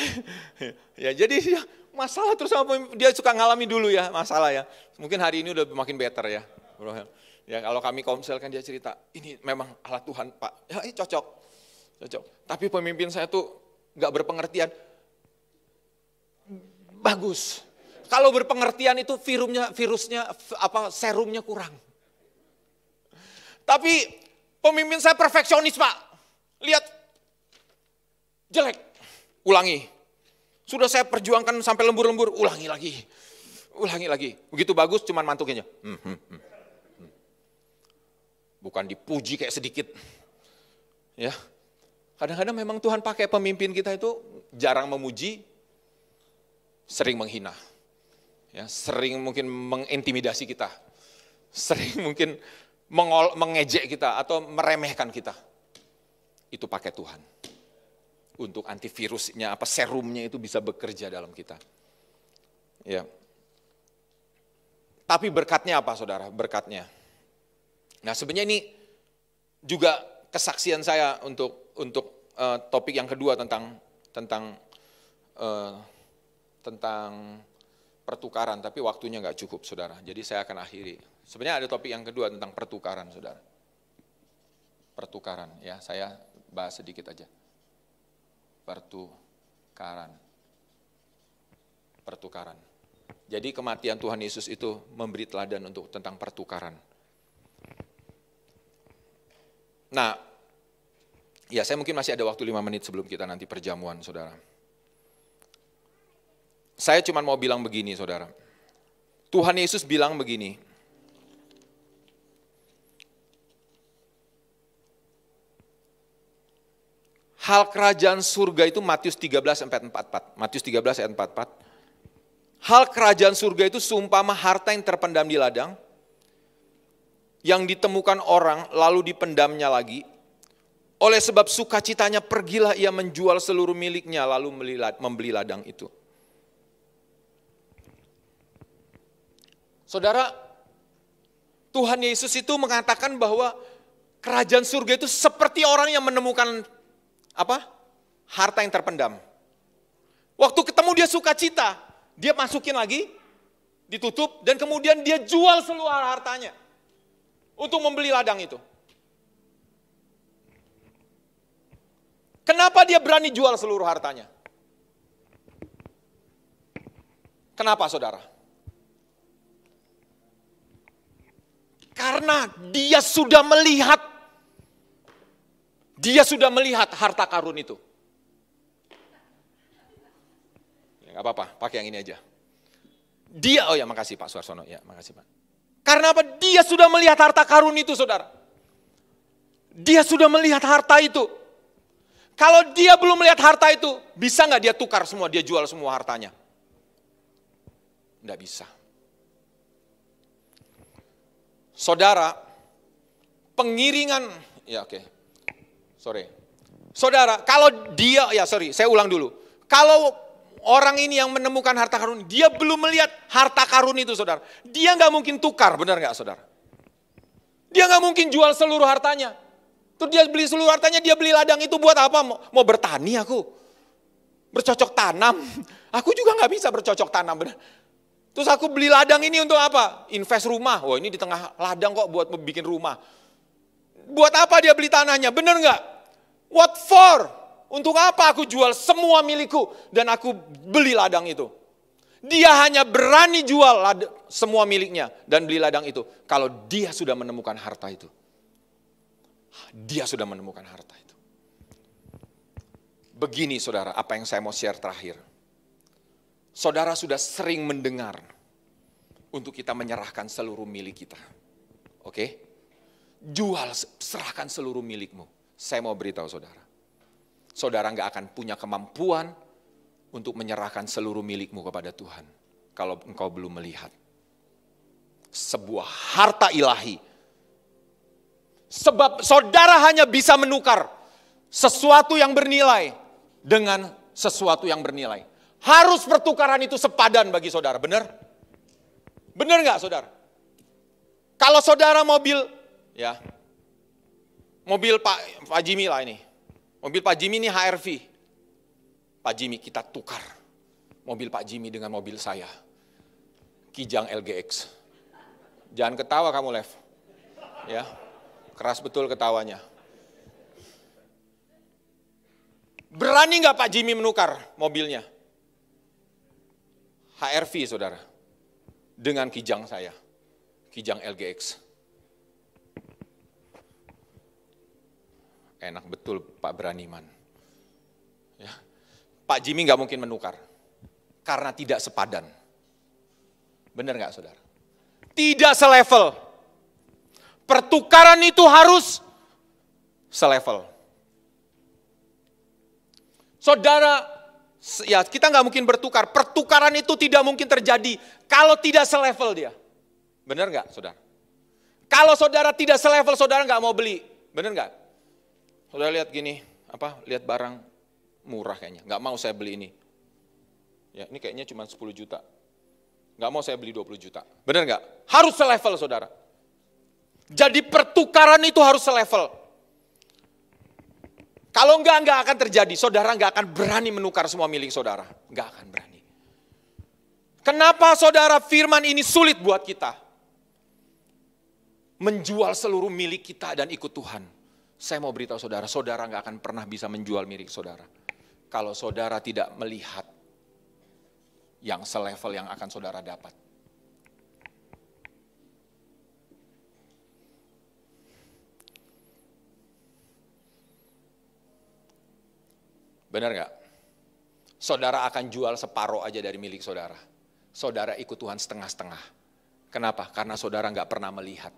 ya jadi ya, masalah terus sama pemimpin, dia suka ngalami dulu ya masalah ya. Mungkin hari ini udah makin better ya. Bro Wel. Ya kalau kami komsel kan dia cerita, ini memang alat Tuhan Pak. Ya ini cocok. Tapi pemimpin saya tuh gak berpengertian. Bagus. Kalau berpengertian itu serumnya kurang. Tapi pemimpin saya perfeksionis Pak. Lihat, jelek, ulangi. Sudah saya perjuangkan sampai lembur-lembur, ulangi lagi. Begitu bagus cuman mantukinnya. Bukan dipuji kayak sedikit. Ya. Kadang-kadang memang Tuhan pakai pemimpin kita itu jarang memuji, sering menghina. Ya, sering mungkin mengintimidasi kita. Sering mungkin mengejek kita atau meremehkan kita. Itu pakai Tuhan. Untuk antivirusnya, serumnya itu bisa bekerja dalam kita. Ya. Tapi berkatnya apa saudara? Berkatnya. Nah sebenarnya ini juga kesaksian saya untuk topik yang kedua tentang pertukaran, tapi waktunya nggak cukup saudara. Jadi saya akan akhiri. Sebenarnya ada topik yang kedua tentang pertukaran saudara. Pertukaran ya, saya bahas sedikit aja. Pertukaran. Jadi kematian Tuhan Yesus itu memberi teladan untuk tentang pertukaran. Nah, ya saya mungkin masih ada waktu 5 menit sebelum kita nanti perjamuan, saudara. Saya cuma mau bilang begini, saudara. Tuhan Yesus bilang begini. Hal kerajaan surga itu Matius 13 ayat 44. Matius 13 ayat 44. Hal kerajaan surga itu seumpama harta yang terpendam di ladang, yang ditemukan orang lalu dipendamnya lagi. Oleh sebab sukacitanya pergilah ia menjual seluruh miliknya lalu membeli ladang itu. Saudara, Tuhan Yesus itu mengatakan bahwa kerajaan surga itu seperti orang yang menemukan harta yang terpendam. Waktu ketemu dia sukacita, dia masukin lagi, ditutup, dan kemudian dia jual seluruh hartanya untuk membeli ladang itu. Kenapa dia berani jual seluruh hartanya? Kenapa saudara? Karena dia sudah melihat harta karun itu. Ya, gak apa-apa, pakai yang ini aja. Makasih Pak Suarsono, ya makasih Pak. Karena apa? Dia sudah melihat harta karun itu saudara. Dia sudah melihat harta itu. Kalau dia belum melihat harta itu, bisa gak dia tukar semua, dia jual semua hartanya? Nggak bisa. Saudara, pengiringan, Saudara, kalau dia, saya ulang dulu. Kalau orang ini yang menemukan harta karun, dia belum melihat harta karun itu saudara. Dia nggak mungkin tukar, benar nggak saudara? Dia nggak mungkin jual seluruh hartanya. Terus dia beli seluruh hartanya, dia beli ladang itu buat apa? Mau bertani aku. Bercocok tanam. Aku juga nggak bisa bercocok tanam, benar. Terus aku beli ladang ini untuk apa? Invest rumah. Wah ini di tengah ladang kok buat bikin rumah. Buat apa dia beli tanahnya? Benar nggak? What for? Untuk apa aku jual semua milikku dan aku beli ladang itu? Dia hanya berani jual semua miliknya dan beli ladang itu kalau dia sudah menemukan harta itu. Dia sudah menemukan harta itu. Begini saudara, apa yang saya mau share terakhir. Saudara sudah sering mendengar untuk kita menyerahkan seluruh milik kita. Oke? Jual, serahkan seluruh milikmu. Saya mau beritahu saudara. Saudara nggak akan punya kemampuan untuk menyerahkan seluruh milikmu kepada Tuhan. Kalau engkau belum melihat sebuah harta ilahi. Sebab saudara hanya bisa menukar sesuatu yang bernilai dengan sesuatu yang bernilai. Harus pertukaran itu sepadan bagi saudara, benar? Benar nggak saudara? Kalau saudara mobil Pak Jimmy lah ini. Mobil Pak Jimmy ini HR-V. Pak Jimmy, kita tukar mobil Pak Jimmy dengan mobil saya. Kijang LGX. Jangan ketawa kamu, Lev. Ya, keras betul ketawanya. Berani nggak Pak Jimmy menukar mobilnya? HR-V saudara. Dengan Kijang saya. Kijang LGX. Enak betul Pak Beraniman. Ya. Pak Jimmy nggak mungkin menukar. Karena tidak sepadan. Benar nggak saudara? Tidak selevel. Pertukaran itu harus selevel. Saudara, ya kita nggak mungkin bertukar. Pertukaran itu tidak mungkin terjadi kalau tidak selevel dia. Benar nggak saudara? Kalau saudara tidak selevel, saudara nggak mau beli. Benar nggak? Saudara lihat gini, lihat barang murah kayaknya. Nggak mau saya beli ini. Ya, ini kayaknya cuma 10 juta. Nggak mau saya beli 20 juta. Benar nggak? Harus selevel saudara. Jadi pertukaran itu harus selevel. Kalau nggak akan terjadi. Saudara nggak akan berani menukar semua milik saudara. Nggak akan berani. Kenapa saudara firman ini sulit buat kita? Menjual seluruh milik kita dan ikut Tuhan. Saya mau beritahu saudara, saudara nggak akan pernah bisa menjual milik saudara. Kalau saudara tidak melihat yang selevel yang akan saudara dapat. Benar nggak? Saudara akan jual separuh aja dari milik saudara. Saudara ikut Tuhan setengah-setengah. Kenapa? Karena saudara nggak pernah melihat.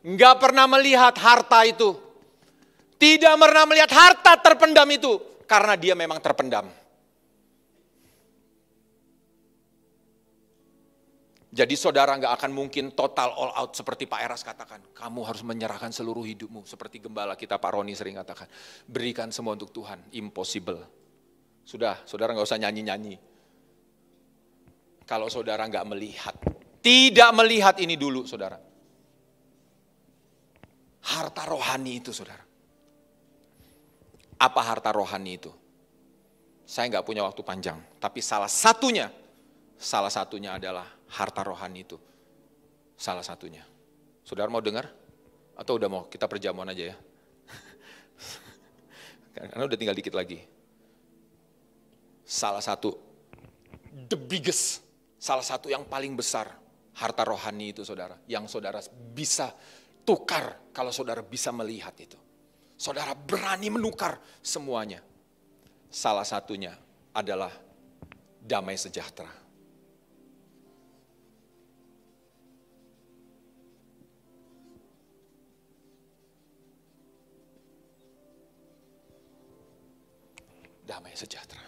Nggak pernah melihat harta itu. Tidak pernah melihat harta terpendam itu. Karena dia memang terpendam. Jadi saudara nggak akan mungkin total all out seperti Pak Eras katakan. Kamu harus menyerahkan seluruh hidupmu. Seperti gembala kita Pak Roni sering katakan. Berikan semua untuk Tuhan. Impossible. Sudah, saudara nggak usah nyanyi-nyanyi. Kalau saudara nggak melihat. Tidak melihat ini dulu saudara. Harta rohani itu saudara. Apa harta rohani itu? Saya nggak punya waktu panjang. Tapi salah satunya adalah harta rohani itu. Salah satunya. Saudara mau dengar? Atau udah mau kita perjamuan aja ya? Karena udah tinggal dikit lagi. Salah satu, the biggest, salah satu yang paling besar, harta rohani itu saudara. Yang saudara bisa tukar kalau saudara bisa melihat itu. Saudara berani menukar semuanya. Salah satunya adalah damai sejahtera. Damai sejahtera.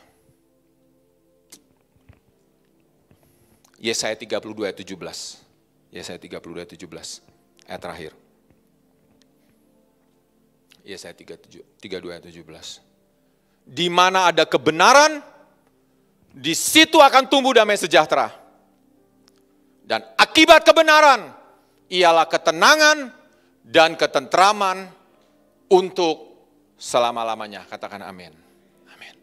Yesaya 32 ayat 17. Yesaya 32 ayat 17. Ayat terakhir. Yesaya 32 ayat 17. Di mana ada kebenaran, di situ akan tumbuh damai sejahtera. Dan akibat kebenaran ialah ketenangan dan ketentraman untuk selama-lamanya. Katakan amin. Amin.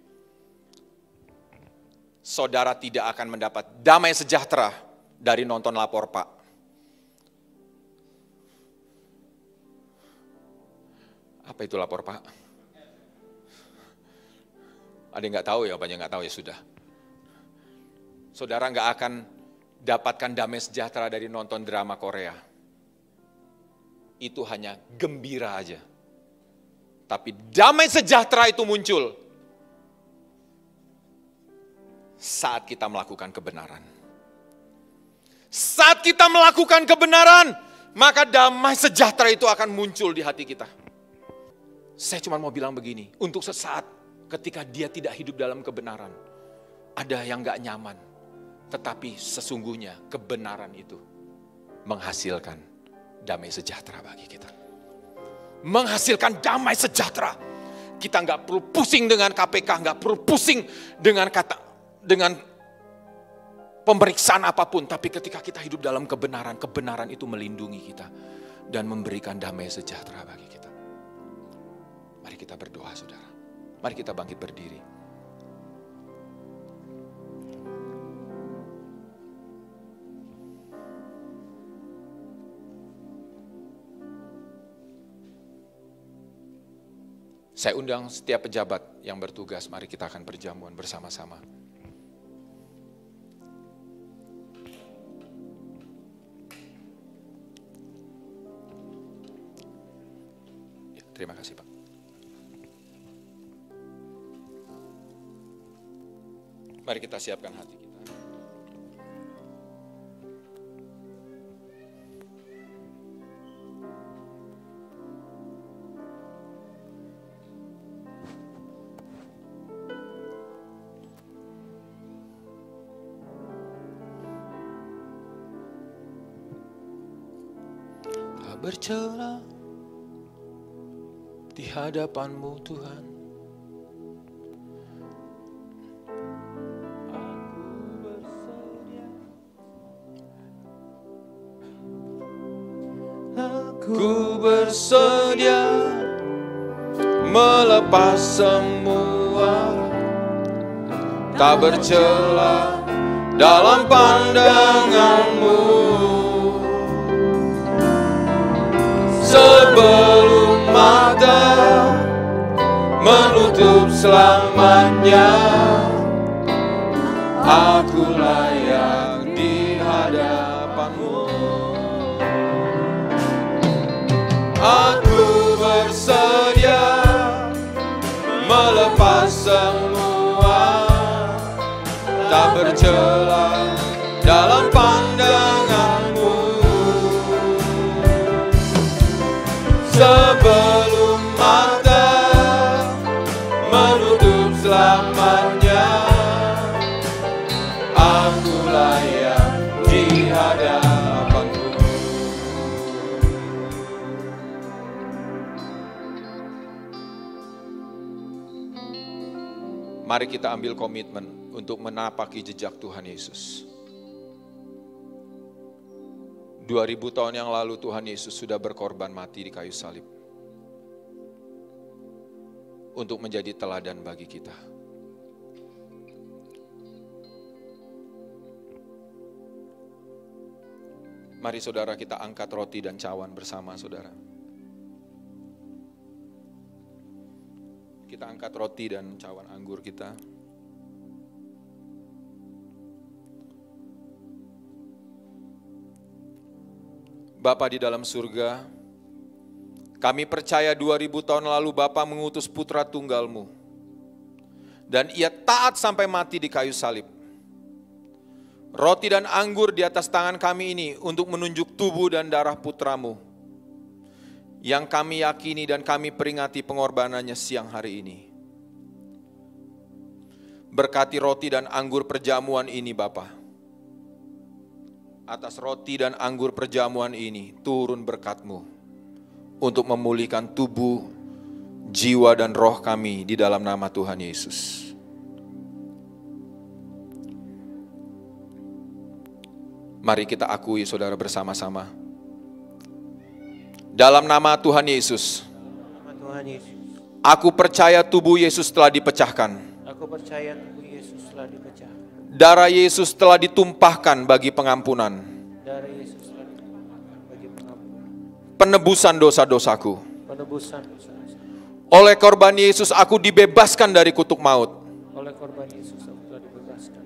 Saudara tidak akan mendapat damai sejahtera dari nonton Lapor Pak. Apa itu Lapor Pak? Ada yang nggak tahu ya, banyak nggak tahu ya sudah. Saudara nggak akan dapatkan damai sejahtera dari nonton drama Korea. Itu hanya gembira aja. Tapi damai sejahtera itu muncul saat kita melakukan kebenaran. Saat kita melakukan kebenaran, maka damai sejahtera itu akan muncul di hati kita. Saya cuma mau bilang begini, untuk sesaat ketika dia tidak hidup dalam kebenaran, ada yang gak nyaman, tetapi sesungguhnya kebenaran itu menghasilkan damai sejahtera bagi kita. menghasilkan damai sejahtera. Kita nggak perlu pusing dengan KPK, nggak perlu pusing dengan pemeriksaan apapun. Tapi ketika kita hidup dalam kebenaran, kebenaran itu melindungi kita dan memberikan damai sejahtera bagi kita. Mari kita berdoa, saudara. Mari kita bangkit berdiri. Saya undang setiap pejabat yang bertugas, mari kita akan perjamuan bersama-sama. Ya, terima kasih Pak. Mari kita siapkan hati kita. Bercela di hadapan-Mu Tuhan. Aku bersedia melepas semua, tak bercela dalam pandangan-Mu. Sebelum mata menutup selamanya, aku layak di hadapan-Mu. Aku bersedia melepas semua, tak bercela dalam pandangan-Mu. Sebelum mata menutup selamanya, aku layak di hadapan-Mu. Mari kita ambil komitmen untuk menapaki jejak Tuhan Yesus. 2000 tahun yang lalu Tuhan Yesus sudah berkorban mati di kayu salib untuk menjadi teladan bagi kita. Mari saudara kita angkat roti dan cawan bersama saudara. Kita angkat roti dan cawan anggur kita. Bapa di dalam surga, kami percaya 2000 tahun lalu Bapa mengutus putra tunggal-Mu. Dan ia taat sampai mati di kayu salib. Roti dan anggur di atas tangan kami ini untuk menunjuk tubuh dan darah putra-Mu. Yang kami yakini dan kami peringati pengorbanannya siang hari ini. Berkati roti dan anggur perjamuan ini Bapa. Atas roti dan anggur perjamuan ini turun berkat-Mu untuk memulihkan tubuh, jiwa dan roh kami di dalam nama Tuhan Yesus. Mari kita akui saudara bersama-sama. Dalam nama Tuhan Yesus, aku percaya tubuh Yesus telah dipecahkan. Aku percaya tubuh Yesus telah dipecahkan. Darah Yesus telah ditumpahkan bagi pengampunan. Darah Yesus telah ditumpahkan bagi pengampunan. Penebusan dosa-dosaku. Penebusan dosa-dosa. Oleh korban Yesus aku dibebaskan dari kutuk maut. Oleh korban Yesus aku telah dibebaskan.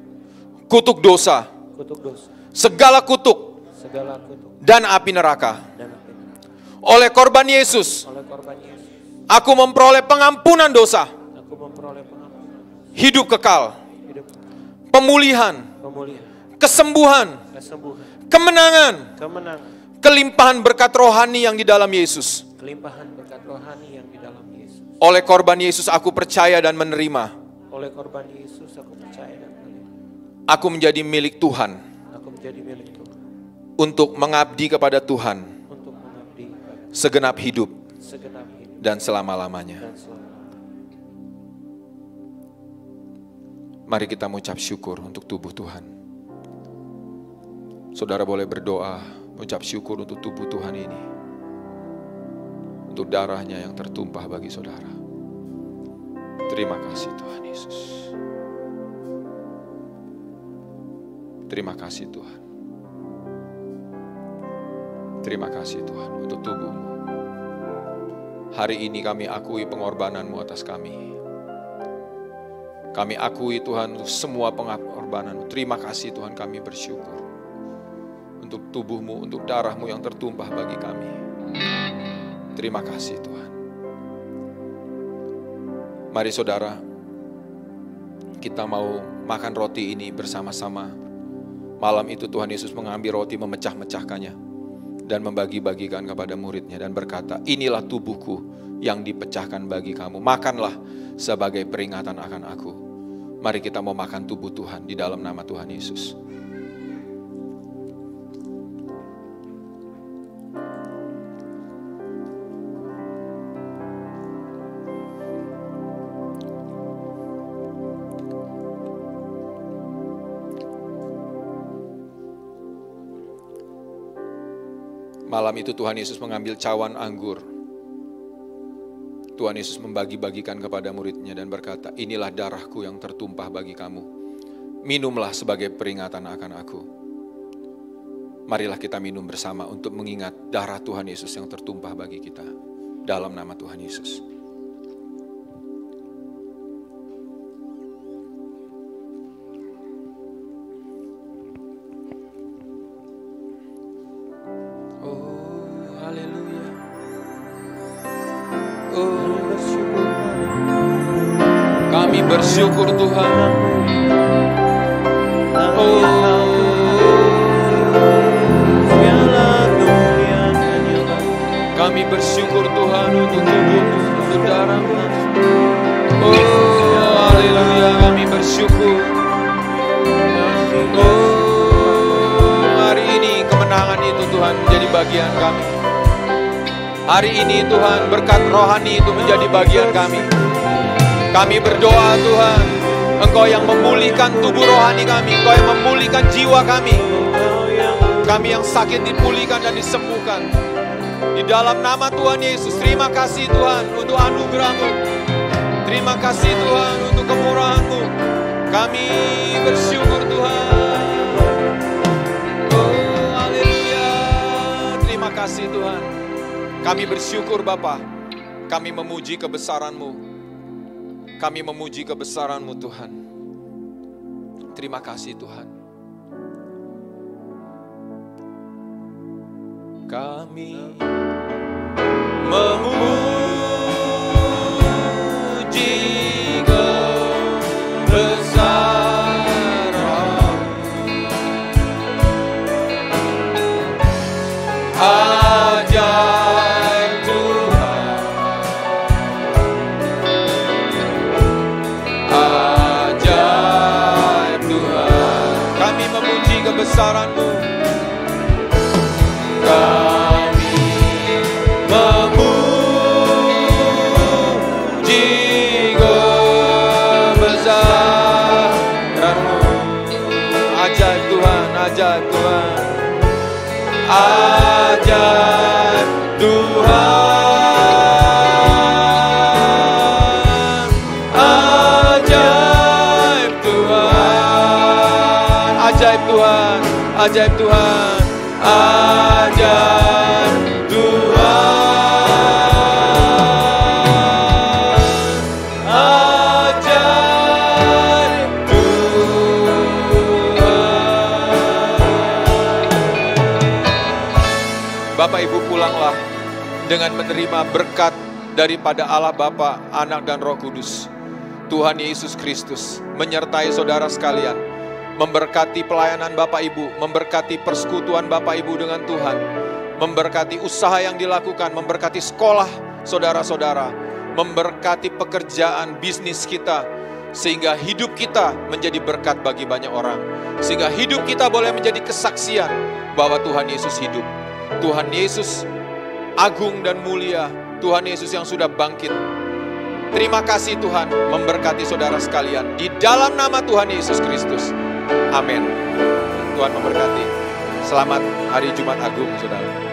Kutuk dosa. Kutuk dosa. Segala kutuk. Segala kutuk. Dan api neraka. Dan api neraka. Oleh korban Yesus. Oleh korban Yesus. Aku memperoleh pengampunan dosa. Aku memperoleh pengampunan. Hidup kekal. Hidup. Pemulihan. Pemulihan. Kesembuhan. Kesembuhan. Kemenangan. Kemenangan. Kelimpahan berkat rohani yang di dalam Yesus. Kelimpahan berkat rohani yang di dalam Yesus. Oleh korban Yesus aku percaya dan menerima. Oleh korban Yesus aku percaya dan menerima. Aku menjadi milik Tuhan. Aku menjadi milik Tuhan. Untuk mengabdi kepada Tuhan. Untuk mengabdi Segenap hidup. segenap hidup dan selama-lamanya. dan selama-lamanya. Mari kita mengucap syukur untuk tubuh Tuhan. Saudara boleh berdoa, mengucap syukur untuk tubuh Tuhan ini. Untuk darahnya yang tertumpah bagi saudara. Terima kasih Tuhan Yesus. Terima kasih Tuhan. Terima kasih Tuhan untuk tubuh-Mu. Hari ini kami akui pengorbanan-Mu atas kami. Kami akui Tuhan semua pengorbanan-Mu. Terima kasih Tuhan, kami bersyukur. Untuk tubuh-Mu, untuk darah-Mu yang tertumpah bagi kami. Terima kasih Tuhan. Mari saudara, kita mau makan roti ini bersama-sama. Malam itu Tuhan Yesus mengambil roti, memecah-mecahkannya dan membagi-bagikan kepada muridnya dan berkata, inilah tubuhku yang dipecahkan bagi kamu. Makanlah sebagai peringatan akan aku. Mari kita mau makan tubuh Tuhan di dalam nama Tuhan Yesus. Malam itu Tuhan Yesus mengambil cawan anggur. Tuhan Yesus membagi-bagikan kepada muridnya dan berkata, inilah darahku yang tertumpah bagi kamu. Minumlah sebagai peringatan akan aku. Marilah kita minum bersama untuk mengingat darah Tuhan Yesus yang tertumpah bagi kita. Dalam nama Tuhan Yesus. Kami bersyukur Tuhan. Kami bersyukur Tuhan untuk tubuh-Mu, untuk darah-Mu. Haleluya, kami bersyukur. Hari ini kemenangan itu Tuhan menjadi bagian kami. Hari ini Tuhan berkat rohani itu menjadi bagian kami. Kami berdoa Tuhan, Engkau yang memulihkan tubuh rohani kami, Engkau yang memulihkan jiwa kami. Kami yang sakit dipulihkan dan disembuhkan. Di dalam nama Tuhan Yesus, terima kasih Tuhan untuk anugerah-Mu. Terima kasih Tuhan untuk kemurahan-Mu. Kami bersyukur Tuhan. Oh, haleluya. Terima kasih Tuhan. Kami bersyukur Bapa. Kami memuji kebesaran-Mu. Kami memuji kebesaran-Mu Tuhan. Terima kasih Tuhan. Kami memuji kebesaran-Mu. Ajaib Tuhan. Ajaib Tuhan. Kami memuji kebesaran-Mu. Kami memuji kebesaran-Mu. Ajaib Tuhan, ajaib Tuhan. Ajaib Tuhan. Ajaib Tuhan. Ajaib Tuhan. Ajaib Tuhan. Ajaib Tuhan, ajaib Tuhan. Bapak Ibu pulanglah dengan menerima berkat daripada Allah Bapa, Anak dan Roh Kudus. Tuhan Yesus Kristus menyertai saudara sekalian, memberkati pelayanan Bapak Ibu, memberkati persekutuan Bapak Ibu dengan Tuhan, memberkati usaha yang dilakukan, memberkati sekolah saudara-saudara, memberkati pekerjaan bisnis kita, sehingga hidup kita menjadi berkat bagi banyak orang, sehingga hidup kita boleh menjadi kesaksian bahwa Tuhan Yesus hidup. Tuhan Yesus agung dan mulia, Tuhan Yesus yang sudah bangkit. Terima kasih Tuhan, memberkati saudara sekalian. Di dalam nama Tuhan Yesus Kristus. Amin. Tuhan memberkati. Selamat hari Jumat Agung, saudara.